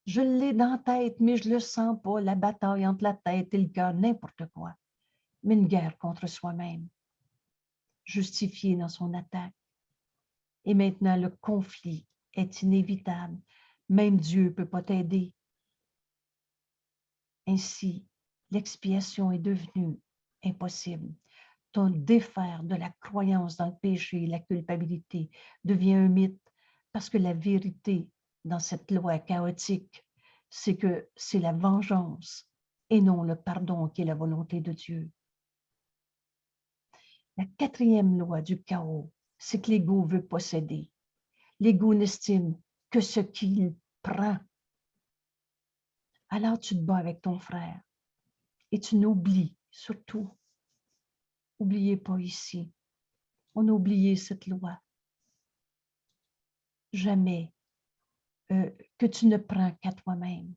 S1: Je l'ai dans la tête, mais je ne le sens pas, la bataille entre la tête et le cœur, n'importe quoi. Mais une guerre contre soi-même, justifiée dans son attaque. Et maintenant, le conflit est inévitable. Même Dieu ne peut pas t'aider. Ainsi, l'expiation est devenue impossible. Ton défaire de la croyance dans le péché et la culpabilité devient un mythe parce que la vérité dans cette loi chaotique, c'est que c'est la vengeance et non le pardon qui est la volonté de Dieu. La quatrième loi du chaos, c'est que l'ego veut posséder. L'ego n'estime que ce qu'il prend. Alors tu te bats avec ton frère et tu n'oublies surtout, n'oubliez pas ici, on a oublié cette loi. Jamais que tu ne prends qu'à toi-même.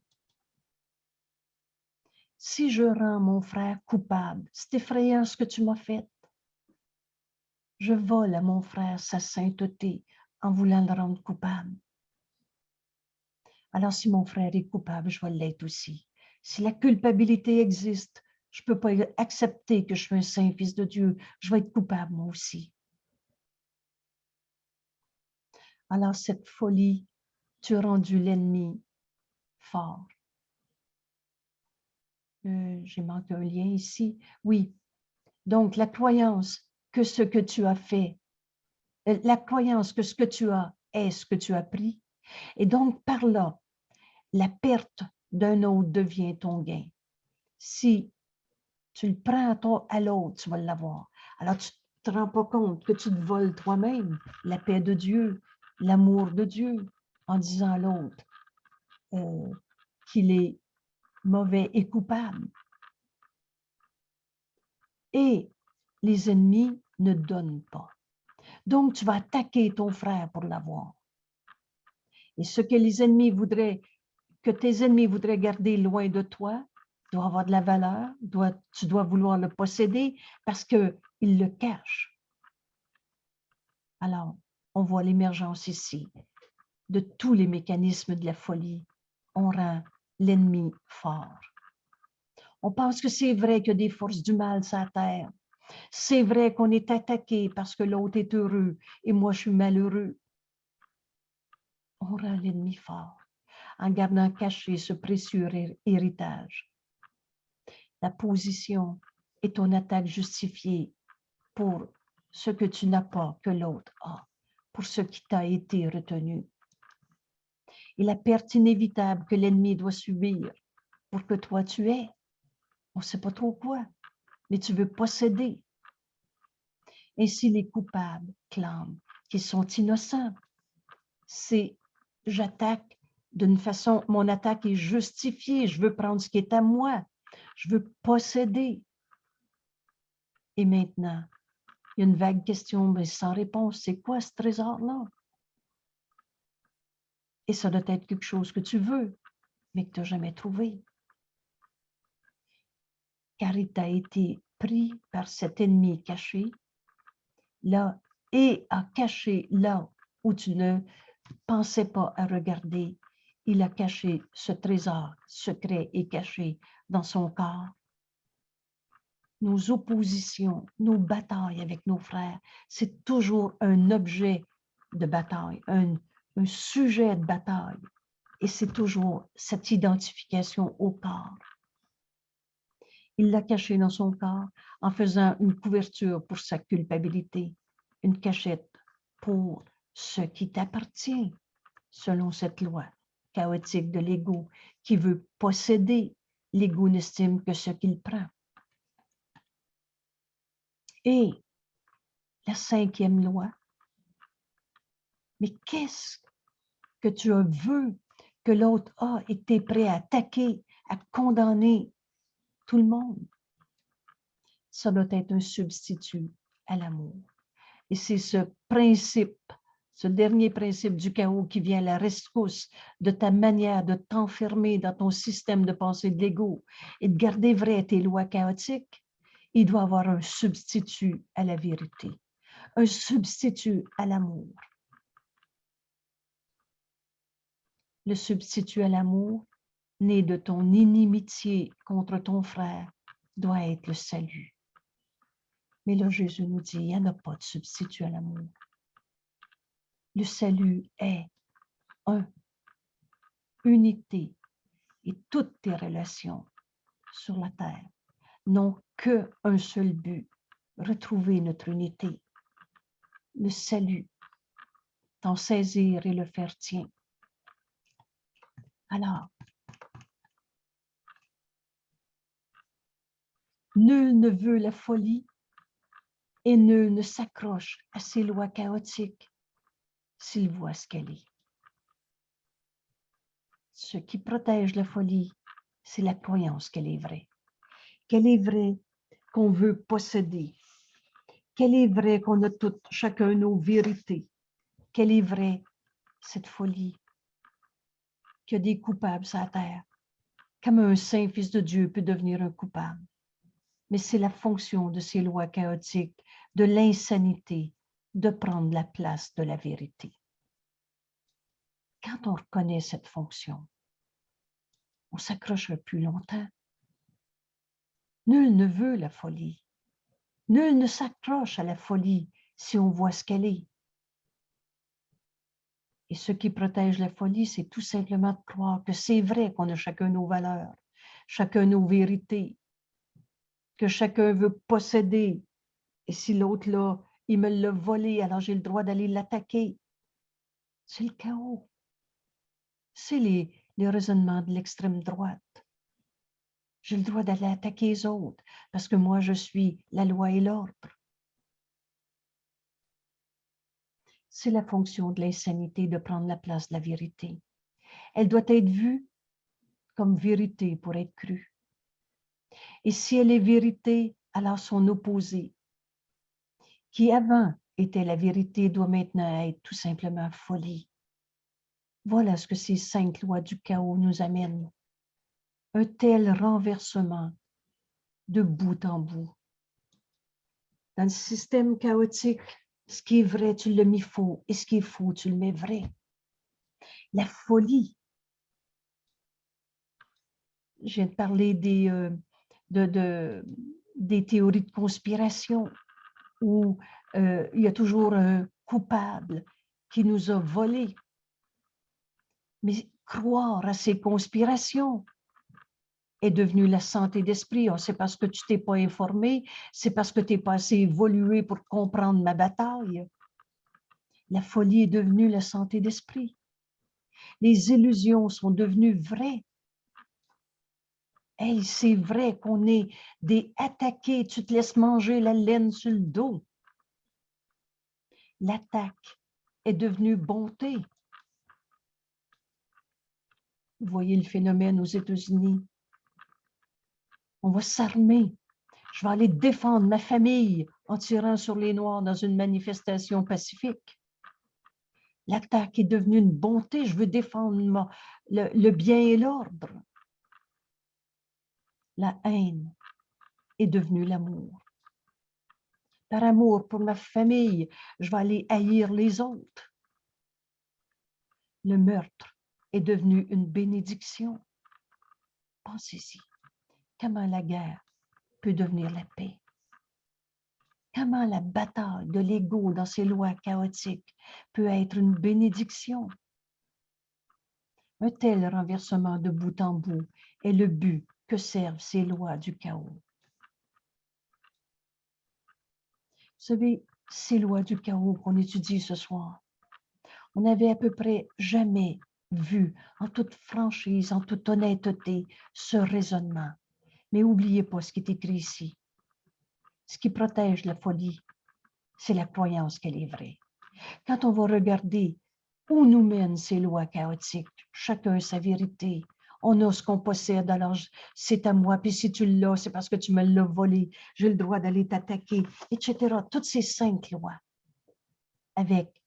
S1: Si je rends mon frère coupable, c'est effrayant ce que tu m'as fait. Je vole à mon frère sa sainteté en voulant le rendre coupable. Alors si mon frère est coupable, je vais l'être aussi. Si la culpabilité existe, je ne peux pas accepter que je suis un saint fils de Dieu. Je vais être coupable moi aussi. Alors cette folie, tu as rendu l'ennemi fort. J'ai manqué un lien ici. Oui, donc la croyance que ce que tu as fait, la croyance que ce que tu as est ce que tu as pris, et donc par là, la perte d'un autre devient ton gain. Si tu le prends à l'autre, tu vas l'avoir. Alors tu ne te rends pas compte que tu te voles toi-même la paix de Dieu, l'amour de Dieu, en disant à l'autre qu'il est mauvais et coupable. Et les ennemis ne donnent pas. Donc, tu vas attaquer ton frère pour l'avoir. Et ce que les ennemis voudraient, que tes ennemis voudraient garder loin de toi, doit avoir de la valeur, tu dois vouloir le posséder parce qu'ils le cachent. Alors, on voit l'émergence ici de tous les mécanismes de la folie. On rend l'ennemi fort. On pense que c'est vrai qu'il y a des forces du mal sur la terre. C'est vrai qu'on est attaqué parce que l'autre est heureux et moi je suis malheureux. On rend l'ennemi fort en gardant caché ce précieux héritage. La position est ton attaque justifiée pour ce que tu n'as pas que l'autre a, pour ce qui t'a été retenu. Et la perte inévitable que l'ennemi doit subir pour que toi tu aies. On ne sait pas trop quoi, mais tu veux posséder. Ainsi les coupables clament qu'ils sont innocents. C'est j'attaque d'une façon, mon attaque est justifiée, je veux prendre ce qui est à moi, je veux posséder. Et maintenant, il y a une vague question, mais sans réponse, c'est quoi ce trésor-là? Et ça doit être quelque chose que tu veux, mais que tu n'as jamais trouvé. Car il t'a été pris par cet ennemi caché, là, et a caché là où tu ne pensais pas à regarder. Il a caché ce trésor secret et caché dans son corps. Nos oppositions, nos batailles avec nos frères, c'est toujours un objet de bataille, un sujet de bataille. Et c'est toujours cette identification au corps. Il l'a caché dans son corps en faisant une couverture pour sa culpabilité, une cachette pour ce qui t'appartient, selon cette loi chaotique de l'ego qui veut posséder. L'ego n'estime que ce qu'il prend. Et la cinquième loi, mais qu'est-ce que tu veux que l'autre a été prêt à attaquer, à condamner tout le monde. Ça doit être un substitut à l'amour. Et c'est ce principe, ce dernier principe du chaos qui vient à la rescousse de ta manière de t'enfermer dans ton système de pensée de l'ego et de garder vrai tes lois chaotiques. Il doit avoir un substitut à la vérité, un substitut à l'amour. Le substitut à l'amour, né de ton inimitié contre ton frère, doit être le salut. Mais là, Jésus nous dit, il n'y en a pas de substitut à l'amour. Le salut est unité et toutes tes relations sur la terre n'ont qu'un seul but, retrouver notre unité, le salut, t'en saisir et le faire tien. Alors, nul ne veut la folie et nul ne s'accroche à ces lois chaotiques s'il voit ce qu'elle est. Ce qui protège la folie, c'est la croyance qu'elle est vraie. Qu'elle est vraie qu'on veut posséder. Qu'elle est vraie qu'on a toutes, chacun nos vérités. Qu'elle est vraie, cette folie, qu'il y a des coupables sur la terre. Comme un saint fils de Dieu peut devenir un coupable. Mais c'est la fonction de ces lois chaotiques, de l'insanité, de prendre la place de la vérité. Quand on reconnaît cette fonction, on s'accrochera plus longtemps. Nul ne veut la folie. Nul ne s'accroche à la folie si on voit ce qu'elle est. Et ce qui protège la folie, c'est tout simplement de croire que c'est vrai qu'on a chacun nos valeurs, chacun nos vérités, que chacun veut posséder. Et si l'autre, là, il me l'a volé, alors j'ai le droit d'aller l'attaquer. C'est le chaos. C'est les raisonnements de l'extrême droite. J'ai le droit d'aller attaquer les autres parce que moi, je suis la loi et l'ordre. C'est la fonction de l'insanité de prendre la place de la vérité. Elle doit être vue comme vérité pour être crue. Et si elle est vérité, alors son opposé, qui avant était la vérité, doit maintenant être tout simplement folie. Voilà ce que ces 5 lois du chaos nous amènent. Un tel renversement de bout en bout. Dans le système chaotique, ce qui est vrai, tu le mets faux, et ce qui est faux, tu le mets vrai. La folie. Je viens de parler des théories de conspiration où il y a toujours un coupable qui nous a volés. Mais croire à ces conspirations est devenu la santé d'esprit. Oh, c'est parce que tu t'es pas informé, c'est parce que tu n'es pas assez évolué pour comprendre ma bataille. La folie est devenue la santé d'esprit. Les illusions sont devenues vraies. Hey, c'est vrai qu'on est des attaqués, tu te laisses manger la laine sur le dos. L'attaque est devenue bonté. Vous voyez le phénomène aux États-Unis. On va s'armer. Je vais aller défendre ma famille en tirant sur les Noirs dans une manifestation pacifique. L'attaque est devenue une bonté. Je veux défendre le bien et l'ordre. La haine est devenue l'amour. Par amour pour ma famille, je vais aller haïr les autres. Le meurtre est devenu une bénédiction. Pensez-y, comment la guerre peut devenir la paix. Comment la bataille de l'ego dans ses lois chaotiques peut être une bénédiction. Un tel renversement de bout en bout est le but que servent ces lois du chaos. Vous savez, ces lois du chaos qu'on étudie ce soir, on n'avait à peu près jamais vu, en toute franchise, en toute honnêteté, ce raisonnement. Mais n'oubliez pas ce qui est écrit ici. Ce qui protège la folie, c'est la croyance qu'elle est vraie. Quand on va regarder où nous mènent ces lois chaotiques, chacun sa vérité, On a ce qu'on possède, alors c'est à moi, puis si tu l'as, c'est parce que tu me l'as volé, j'ai le droit d'aller t'attaquer, etc. Toutes ces 5 lois avec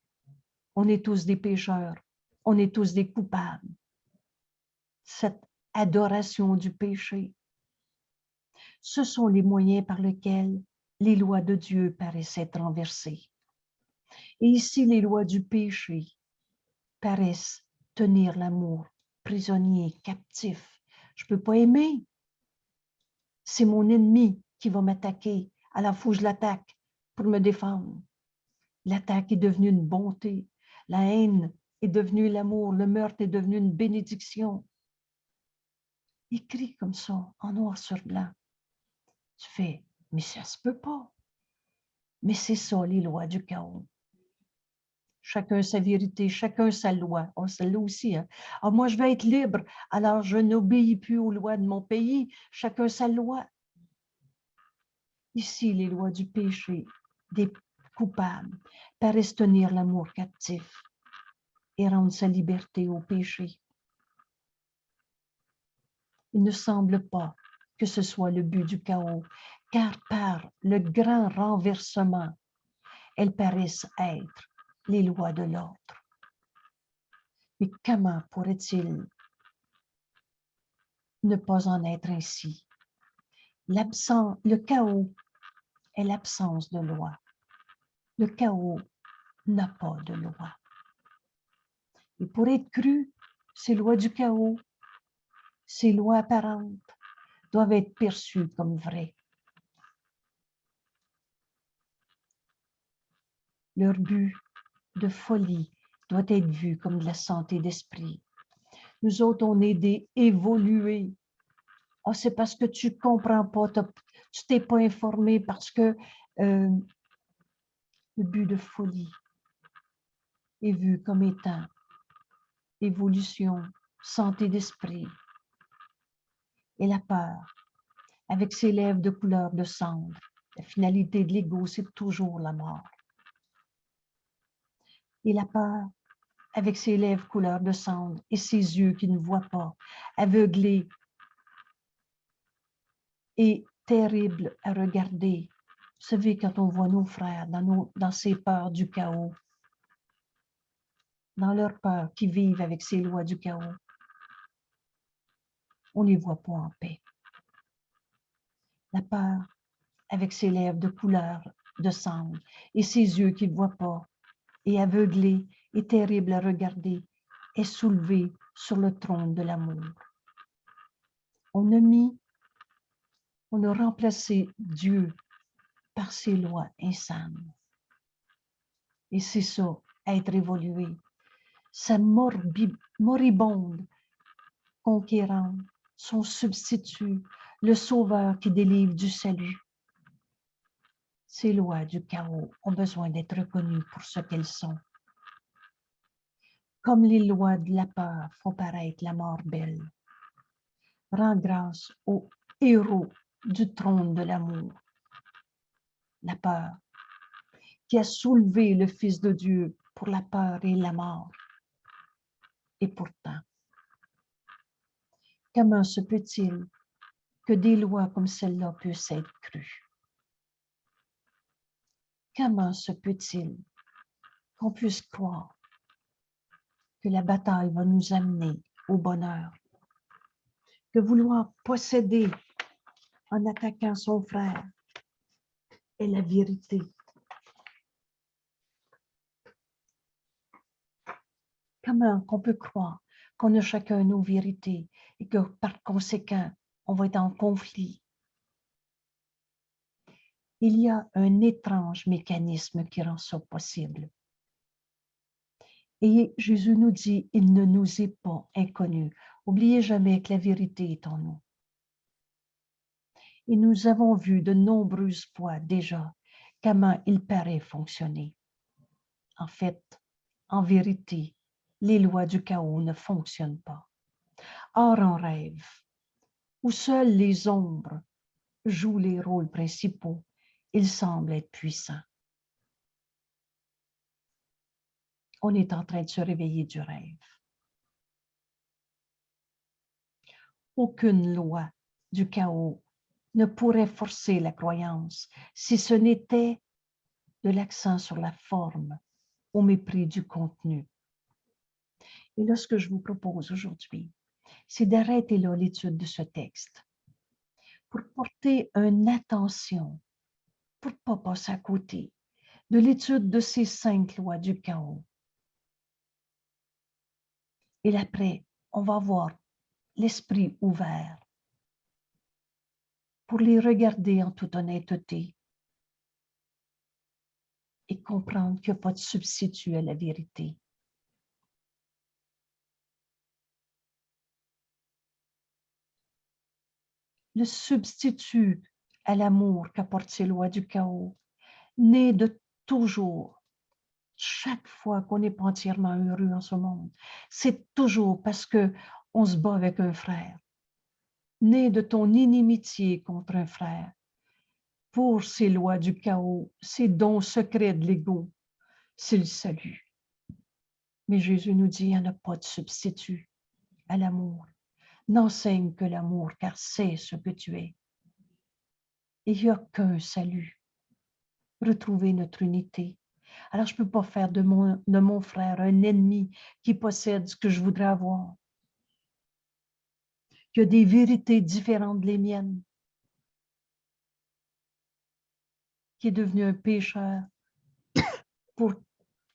S1: on est tous des pécheurs, on est tous des coupables. Cette adoration du péché, ce sont les moyens par lesquels les lois de Dieu paraissent être renversées. Et ici, les lois du péché paraissent tenir l'amour prisonnier, captif. Je ne peux pas aimer. C'est mon ennemi qui va m'attaquer. Alors, il faut que je l'attaque pour me défendre. L'attaque est devenue une bonté. La haine est devenue l'amour. Le meurtre est devenu une bénédiction. Écrit comme ça, en noir sur blanc. Tu fais, mais ça se peut pas. Mais c'est ça, les lois du chaos. Chacun sa vérité, chacun sa loi. Oh, celle-là aussi. Hein? Ah, moi, je veux être libre, alors je n'obéis plus aux lois de mon pays. Chacun sa loi. Ici, les lois du péché, des coupables, paraissent tenir l'amour captif et rendre sa liberté au péché. Il ne semble pas que ce soit le but du chaos, car par le grand renversement, elles paraissent être les lois de l'ordre. Mais comment pourrait-il ne pas en être ainsi? Le chaos est l'absence de loi. Le chaos n'a pas de loi. Et pour être cru, ces lois du chaos, ces lois apparentes, doivent être perçues comme vraies. Leur but de folie doit être vu comme de la santé d'esprit. Nous autres, on est des évolués. Oh, c'est parce que tu ne comprends pas, tu t'es pas informé parce que le but de folie est vu comme étant évolution, santé d'esprit. Et la peur, avec ses lèvres de couleur de cendre, la finalité de l'ego, c'est toujours la mort. Et la peur, avec ses lèvres couleur de cendre et ses yeux qui ne voient pas, aveuglés et terribles à regarder. Vous savez, quand on voit nos frères dans ces peurs du chaos, dans leurs peurs qui vivent avec ces lois du chaos, on ne les voit pas en paix. La peur, avec ses lèvres de couleur de cendre et ses yeux qui ne voient pas, et aveuglés et terribles à regarder, est soulevée sur le trône de l'amour. On a remplacé Dieu par ses lois insanes. Et c'est ça, être évolué. Sa moribonde conquérante, son substitut, le sauveur qui délivre du salut. Ces lois du chaos ont besoin d'être reconnues pour ce qu'elles sont. Comme les lois de la peur font paraître la mort belle. Rends grâce au héros du trône de l'amour. La peur, qui a soulevé le Fils de Dieu pour la peur et la mort. Et pourtant, comment se peut-il que des lois comme celle-là puissent être crues? Comment se peut-il qu'on puisse croire que la bataille va nous amener au bonheur? Que vouloir posséder en attaquant son frère est la vérité. Comment qu'on peut croire qu'on a chacun nos vérités et que par conséquent, on va être en conflit? Il y a un étrange mécanisme qui rend ça possible. Et Jésus nous dit, il ne nous est pas inconnu. N'oubliez jamais que la vérité est en nous. Et nous avons vu de nombreuses fois déjà comment il paraît fonctionner. En fait, en vérité, les lois du chaos ne fonctionnent pas. Or, en rêve, où seules les ombres jouent les rôles principaux, il semble être puissant. On est en train de se réveiller du rêve. Aucune loi du chaos ne pourrait forcer la croyance si ce n'était de l'accent sur la forme au mépris du contenu. Et là, ce que je vous propose aujourd'hui, c'est d'arrêter là l'étude de ce texte pour porter une attention, pour ne pas passer à côté de l'étude de ces 5 lois du chaos. Et après, on va avoir l'esprit ouvert pour les regarder en toute honnêteté et comprendre qu'il n'y a pas de substitut à la vérité. Le substitut à l'amour qu'apportent ces lois du chaos naît de toujours, chaque fois qu'on n'est pas entièrement heureux en ce monde. C'est toujours parce qu'on se bat avec un frère, né de ton inimitié contre un frère. Pour ces lois du chaos, ces dons secrets de l'ego, c'est le salut. Mais Jésus nous dit, il n'y en a pas de substitut à l'amour. N'enseigne que l'amour, car c'est ce que tu es. Il n'y a qu'un salut. Retrouver notre unité. Alors, je ne peux pas faire de mon frère un ennemi qui possède ce que je voudrais avoir. Qui a des vérités différentes des miennes. Qui est devenu un pécheur pour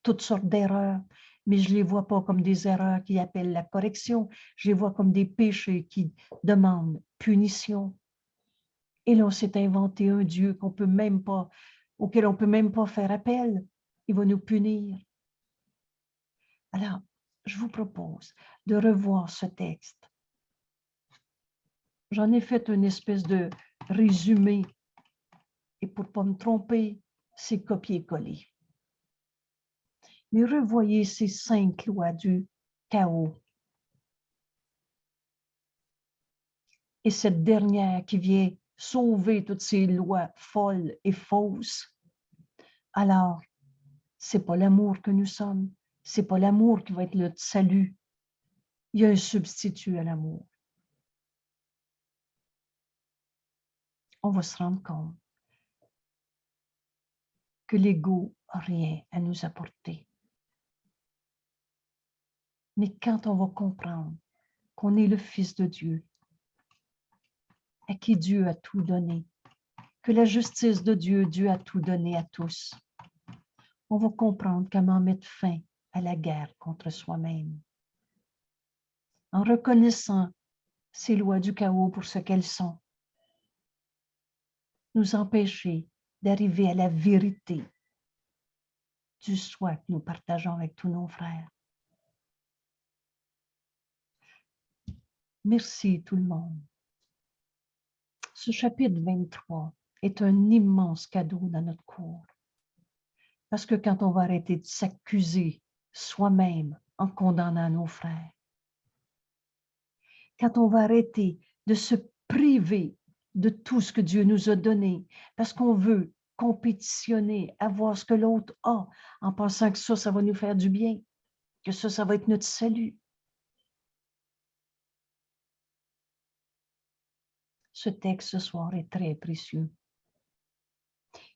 S1: toutes sortes d'erreurs, mais je ne les vois pas comme des erreurs qui appellent la correction, je les vois comme des péchés qui demandent punition. Et là, on s'est inventé un Dieu qu'on peut même pas, auquel on ne peut même pas faire appel. Il va nous punir. Alors, je vous propose de revoir ce texte. J'en ai fait une espèce de résumé, et pour ne pas me tromper, c'est copier-coller. Mais revoyez ces 5 lois du chaos. Et cette dernière qui vient sauver toutes ces lois folles et fausses, alors, ce n'est pas l'amour que nous sommes, ce n'est pas l'amour qui va être le salut. Il y a un substitut à l'amour. On va se rendre compte que l'ego n'a rien à nous apporter. Mais quand on va comprendre qu'on est le Fils de Dieu, à qui Dieu a tout donné, que la justice de Dieu, Dieu a tout donné à tous, on va comprendre comment mettre fin à la guerre contre soi-même. En reconnaissant ces lois du chaos pour ce qu'elles sont, nous empêcher d'arriver à la vérité du soi que nous partageons avec tous nos frères. Merci tout le monde. Ce chapitre 23 est un immense cadeau dans notre cours. Parce que quand on va arrêter de s'accuser soi-même en condamnant nos frères, quand on va arrêter de se priver de tout ce que Dieu nous a donné, parce qu'on veut compétitionner, avoir ce que l'autre a, en pensant que ça va nous faire du bien, que ça va être notre salut. Ce texte ce soir est très précieux.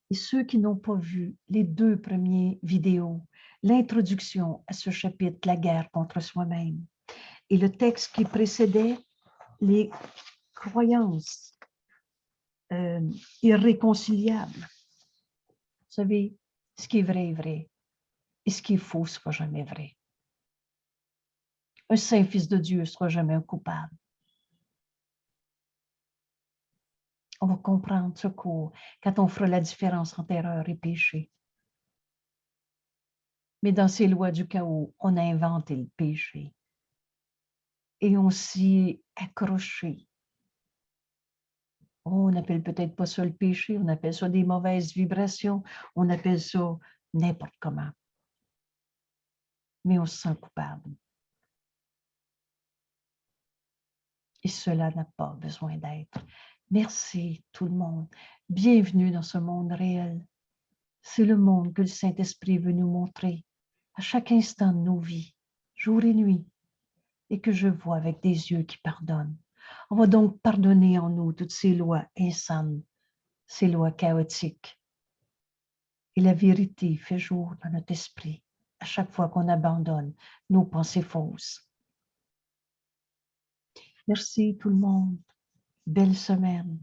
S1: Et ceux qui n'ont pas vu les 2 premières vidéos, l'introduction à ce chapitre, la guerre contre soi-même, et le texte qui précédait, les croyances irréconciliables. Vous savez, ce qui est vrai, et ce qui est faux ne sera jamais vrai. Un saint fils de Dieu ne sera jamais un coupable. On va comprendre ce cours quand on fera la différence entre erreur et péché. Mais dans ces lois du chaos, on a inventé le péché. Et on s'y est accroché. On n'appelle peut-être pas ça le péché, on appelle ça des mauvaises vibrations, on appelle ça n'importe comment. Mais on se sent coupable. Et cela n'a pas besoin d'être. Merci tout le monde. Bienvenue dans ce monde réel. C'est le monde que le Saint-Esprit veut nous montrer à chaque instant de nos vies, jour et nuit, et que je vois avec des yeux qui pardonnent. On va donc pardonner en nous toutes ces lois insanes, ces lois chaotiques. Et la vérité fait jour dans notre esprit à chaque fois qu'on abandonne nos pensées fausses. Merci tout le monde. Belle semaine.